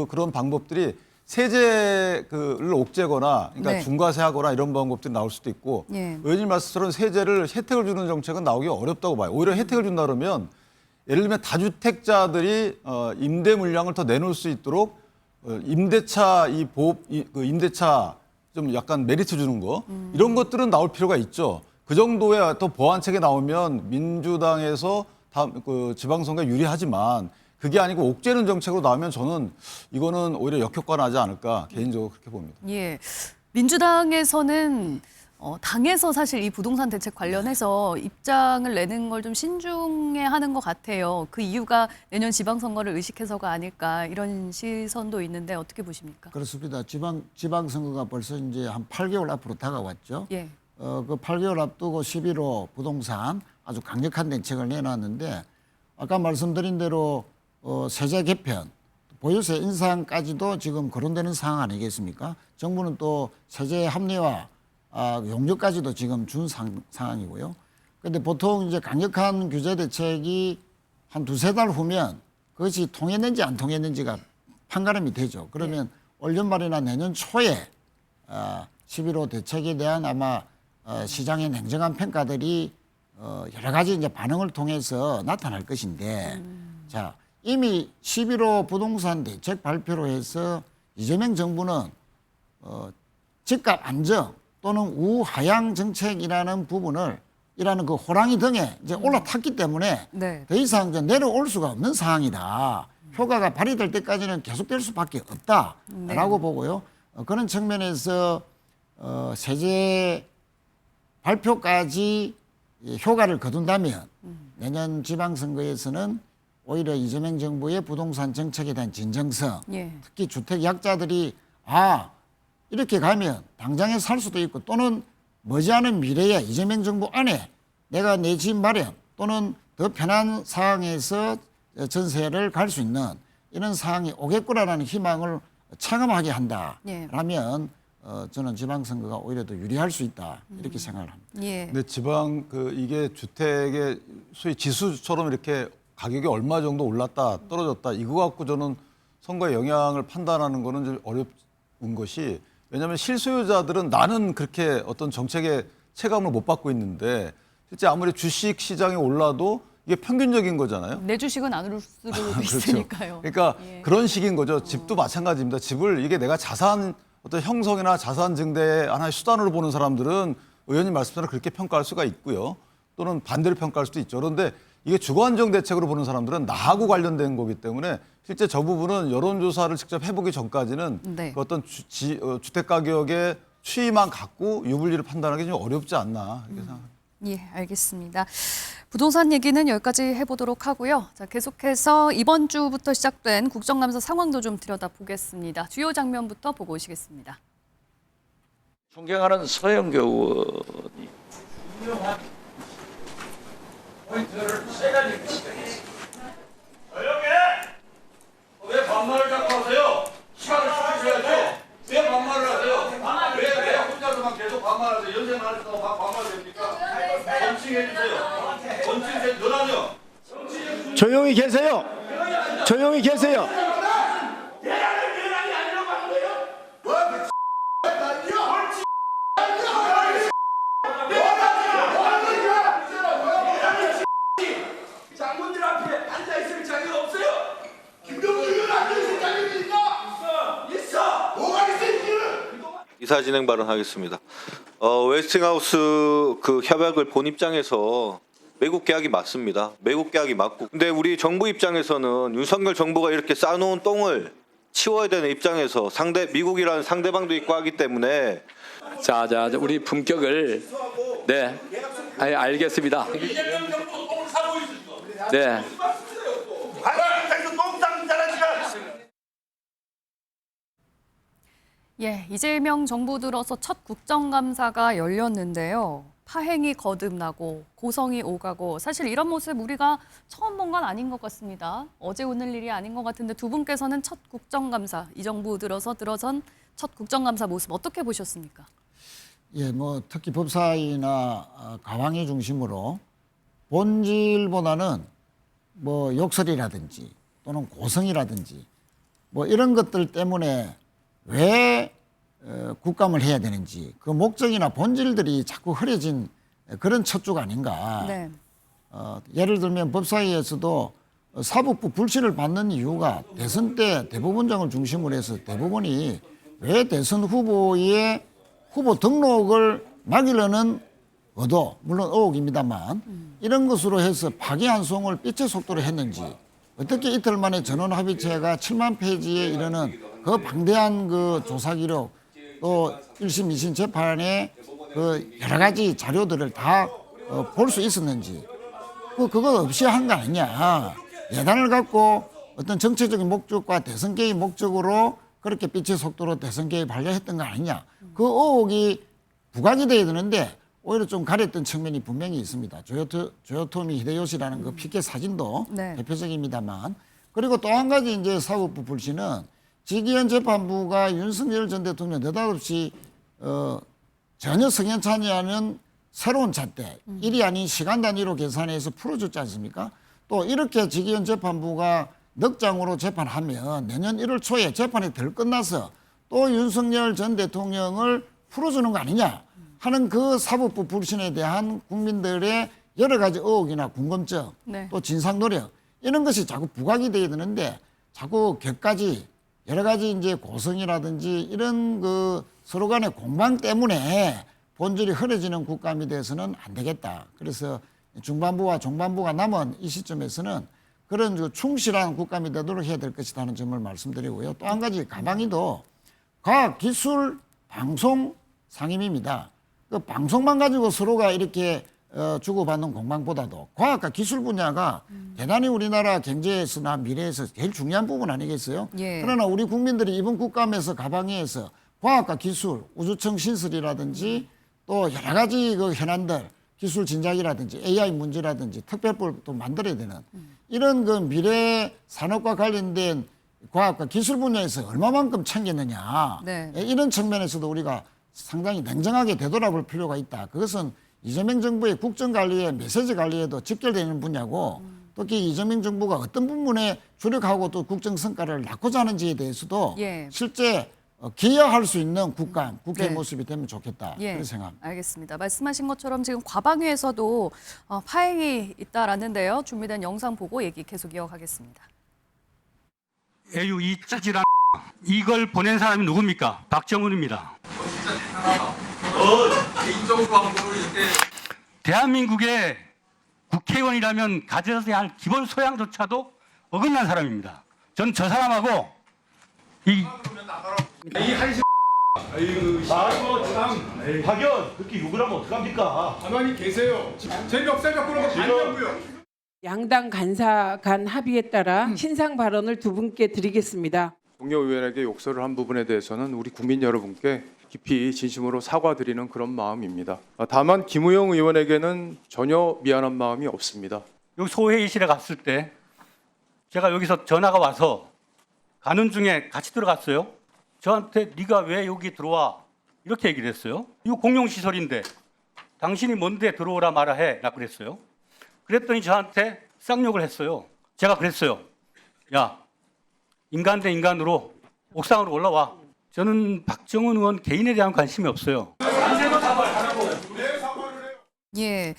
그런 방법들이 세제를 옥죄거나 그러니까 네. 중과세하거나 이런 방법들이 나올 수도 있고 예. 의원님 말씀처럼 혜택을 주는 정책은 나오기 어렵다고 봐요. 오히려 혜택을 준다 그러면 예를 들면 다주택자들이 임대 물량을 더 내놓을 수 있도록 임대차 임대차 좀 약간 메리트 주는 거 이런 것들은 나올 필요가 있죠. 그 정도의 또 보완책이 나오면 민주당에서 지방선거에 유리하지만 그게 아니고 옥죄는 정책으로 나오면 저는 이거는 오히려 역효과 나지 않을까 개인적으로 그렇게 봅니다. 예, 민주당에서는 당에서 사실 이 부동산 대책 관련해서 입장을 내는 걸 좀 신중해하는 것 같아요. 그 이유가 내년 지방선거를 의식해서가 아닐까 이런 시선도 있는데 어떻게 보십니까? 그렇습니다. 지방선거가 벌써 이제 한 8개월 앞으로 다가왔죠. 예. 그 8개월 앞두고 11호 부동산 아주 강력한 대책을 내놨는데 아까 말씀드린 대로 세제 개편, 보유세 인상까지도 지금 거론되는 상황 아니겠습니까? 정부는 또 세제 합리화 용역까지도 지금 준 상황이고요. 그런데 보통 이제 강력한 규제 대책이 한 두세 달 후면 그것이 통했는지 안 통했는지가 판가름이 되죠. 그러면 올 연말이나 내년 초에 11호 대책에 대한 아마 시장의 냉정한 평가들이 여러 가지 이제 반응을 통해서 나타날 것인데 자, 이미 11호 부동산 대책 발표로 해서 이재명 정부는 집값 안정 또는 우하향 정책이라는 부분을 이라는 그 호랑이 등에 이제 올라탔기 때문에 네. 더 이상 이제 내려올 수가 없는 상황이다. 효과가 발휘될 때까지는 계속될 수밖에 없다라고 보고요. 그런 측면에서 세제 발표까지 효과를 거둔다면 내년 지방선거에서는 오히려 이재명 정부의 부동산 정책에 대한 진정성, 예. 특히 주택 약자들이 이렇게 가면 당장에 살 수도 있고 또는 머지않은 미래에 이재명 정부 안에 내가 내 집 마련 또는 더 편한 상황에서 전세를 갈 수 있는 이런 상황이 오겠구나라는 희망을 차감하게 한다라면 저는 지방선거가 오히려 더 유리할 수 있다 이렇게 생각을 합니다. 예. 근데 이게 주택의 소위 지수처럼 이렇게 가격이 얼마 정도 올랐다 떨어졌다 이거 갖고 저는 선거에 영향을 판단하는 거는 좀 어려운 것이 왜냐하면 실소유자들은 나는 그렇게 어떤 정책의 체감을 못 받고 있는데 실제 아무리 주식 시장에 올라도 이게 평균적인 거잖아요. 내 주식은 안 오를 수도 그렇죠. 있으니까요. 그러니까 예. 그런 식인 거죠. 집도 마찬가지입니다. 집을 이게 내가 자산 어떤 형성이나 자산 증대의 하나의 수단으로 보는 사람들은 의원님 말씀대로 그렇게 평가할 수가 있고요. 또는 반대로 평가할 수도 있죠. 그런데 이게 주거 안정 대책으로 보는 사람들은 나하고 관련된 거기 때문에 실제 저 부분은 여론조사를 직접 해보기 전까지는 네. 그 어떤 주택 가격의 추이만 갖고 유불리를 판단하기 좀 어렵지 않나 이렇게 생각합니다. 예, 알겠습니다. 부동산 얘기는 여기까지 해보도록 하고요. 자, 계속해서 이번 주부터 시작된 국정감사 상황도 좀 들여다보겠습니다. 주요 장면부터 보고 오시겠습니다. 존경하는 서영교 의원이 포인트를 세 가지 조용해! 왜 반말을 자꾸 하세요? 시간을 쓰셔야죠. 왜 반말을 하세요? 왜 혼자서만 계속 반말하세요? 연세 많으시다고 막 반말됩니까? 정치해주세요. 정치인생 너라뇨. 조용히 계세요. 조용히 계세요. 장군들 앞에 앉아있을 자격 없어요. 김병주 의원 앉아있을 자격이 있나? 있어. 뭐가 있어 이거는? 이사 진행 발언하겠습니다. 웨스팅하우스 그 협약을 본 입장에서 매국 계약이 맞습니다. 매국 계약이 맞고. 근데 우리 정부 입장에서는 윤석열 정부가 이렇게 쌓아놓은 똥을 치워야 되는 입장에서 미국이라는 상대방도 있고 하기 때문에 자, 우리 품격을 네, 알겠습니다. 이재명 정부 똥 사고 있어. 네. 예, 이재명 정부 들어서 첫 국정감사가 열렸는데요. 파행이 거듭나고 고성이 오가고 사실 이런 모습 우리가 처음 본 건 아닌 것 같습니다. 어제 오늘 일이 아닌 것 같은데 두 분께서는 첫 국정감사, 이 정부 들어선 첫 국정감사 모습 어떻게 보셨습니까? 예, 뭐 특히 법사위나 가왕위 중심으로 본질보다는 뭐 욕설이라든지 또는 고성이라든지 뭐 이런 것들 때문에 왜 국감을 해야 되는지 그 목적이나 본질들이 자꾸 흐려진 그런 첫 주가 아닌가. 네. 예를 들면 법사위에서도 사법부 불신을 받는 이유가 대선 때 대법원장을 중심으로 해서 대법원이 왜 대선 후보의 후보 등록을 막으려는 의도, 물론 의혹입니다만 이런 것으로 해서 파기환송을 빛의 속도로 했는지 어떻게 이틀 만에 전원합의체가 7만 페이지에 이르는 그 방대한 그 조사 기록 또 1심, 2심 재판의 그 여러 가지 자료들을 다 볼 수 있었는지 그거 없이 한 거 아니냐. 예단을 갖고 어떤 정치적인 목적과 대선 개입 목적으로 그렇게 빛의 속도로 대선 개입하려 했던 거 아니냐. 그 의혹이 부각이 돼야 되는데 오히려 좀 가렸던 측면이 분명히 있습니다. 조요토미 히데요시라는 그 피켓 사진도 네. 대표적입니다만 그리고 또 한 가지 이제 사법부 불신은 지기현 재판부가 윤석열 전 대통령 느닷없이 전혀 성현찮지 않은 새로운 잣대, 일이 아닌 시간 단위로 계산해서 풀어줬지 않습니까? 또 이렇게 지기현 재판부가 넉장으로 재판하면 내년 1월 초에 재판이 덜 끝나서 또 윤석열 전 대통령을 풀어주는 거 아니냐 하는 그 사법부 불신에 대한 국민들의 여러 가지 의혹이나 궁금증, 네. 또 진상 노력 이런 것이 자꾸 부각이 돼야 되는데 자꾸 격까지 여러 가지 이제 고성이라든지 이런 그 서로 간의 공방 때문에 본질이 흐려지는 국감이 돼서는 안 되겠다. 그래서 중반부와 중반부가 남은 이 시점에서는 그런 그 충실한 국감이 되도록 해야 될 것이라는 점을 말씀드리고요. 또 한 가지 가방위도 과학, 기술, 방송 상임입니다. 그 방송만 가지고 서로가 이렇게 주고받는 공방보다도 과학과 기술 분야가 대단히 우리나라 경제에서나 미래에서 제일 중요한 부분 아니겠어요? 예. 그러나 우리 국민들이 이번 국감에서 가방위에서 과학과 기술, 우주청 신설이라든지 또 여러 가지 그 현안들, 기술 진작이라든지 AI 문제라든지 특별법도 만들어야 되는 이런 그 미래 산업과 관련된 과학과 기술 분야에서 얼마만큼 챙겼느냐. 네. 이런 측면에서도 우리가 상당히 냉정하게 되돌아볼 필요가 있다. 그것은 이재명 정부의 국정관리에 메시지 관리에도 직결되는 분야고 특히 이재명 정부가 어떤 부분에 주력하고 또 국정 성과를 낳고자 하는지에 대해서도 예. 실제 기여할 수 있는 국감, 국회 네. 모습이 되면 좋겠다. 예, 그런 생각합니다. 알겠습니다. 말씀하신 것처럼 지금 과방위에서도 파행이 있다라는데요. 준비된 영상 보고 얘기 계속 이어가겠습니다. 에휴 이 찌질한 이걸 보낸 사람이 누굽니까? 박정훈입니다. 개인정보 광고를 이렇게 대한민국의 국회의원이라면 가져야 할 기본 소양조차도 어긋난 사람입니다. 저는 저 사람하고 이 한시 아이고 참 박연 그렇게 욕을 하면 어떡합니까? 가만히 계세요. 제 멱살 잡고 그런 거 아니냐고요. 양당 간사 간 합의에 따라 신상 발언을 두 분께 드리겠습니다. 동료 의원에게 욕설을 한 부분에 대해서는 우리 국민 여러분께 깊이 진심으로 사과드리는 그런 마음입니다. 다만 김우영 의원에게는 전혀 미안한 마음이 없습니다. 여기 소회의실에 갔을 때 제가 여기서 전화가 와서 가는 중에 같이 들어갔어요. 저한테 네가 왜 여기 들어와? 이렇게 얘기를 했어요. 이거 공용시설인데 당신이 뭔데 들어오라 말아 해? 나 그랬어요. 그랬더니 저한테 쌍욕을 했어요. 제가 그랬어요. 야, 인간 대 인간으로 옥상으로 올라와. 저는 박정훈 의원 개인에 대한 관심이 없어요. 예,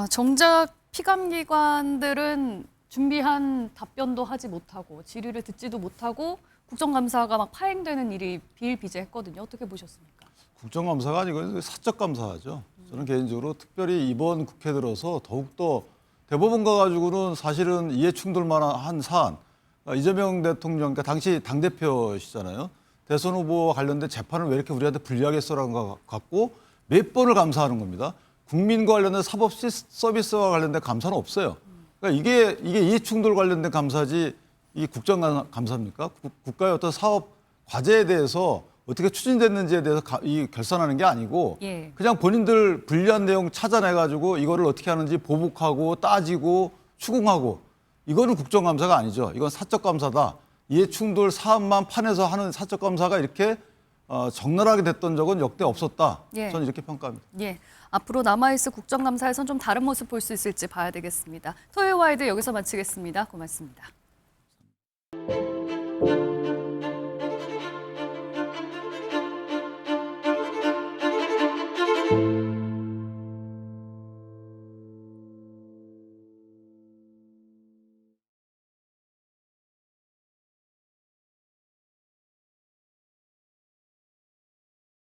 정작 피감기관들은 준비한 답변도 하지 못하고 질의를 듣지도 못하고 국정감사가 막 파행되는 일이 비일비재했거든요. 어떻게 보셨습니까? 국정감사가 아니고 사적감사죠. 저는 개인적으로 특별히 이번 국회 들어서 더욱더 대법원과 가지고는 사실은 이해 충돌만 한 사안, 이재명 대통령, 그러니까 당시 당대표시잖아요. 대선 후보와 관련된 재판을 왜 이렇게 우리한테 불리하게 했어라는 것 같고 몇 번을 감사하는 겁니다. 국민과 관련된 사법 서비스와 관련된 감사는 없어요. 그러니까 이게 이해충돌 관련된 감사지 이게 국정감사입니까? 국가의 어떤 사업 과제에 대해서 어떻게 추진됐는지에 대해서 결산하는 게 아니고 예. 그냥 본인들 불리한 내용 찾아내가지고 이거를 어떻게 하는지 보복하고 따지고 추궁하고 이거는 국정감사가 아니죠. 이건 사적감사다. 이해충돌 사안만 판에서 하는 사적감사가 이렇게 적나라하게 됐던 적은 역대 없었다. 예. 저는 이렇게 평가합니다. 예. 앞으로 남아있을 국정감사에선 좀 다른 모습 볼 수 있을지 봐야 되겠습니다. 토요일 와이드 여기서 마치겠습니다. 고맙습니다.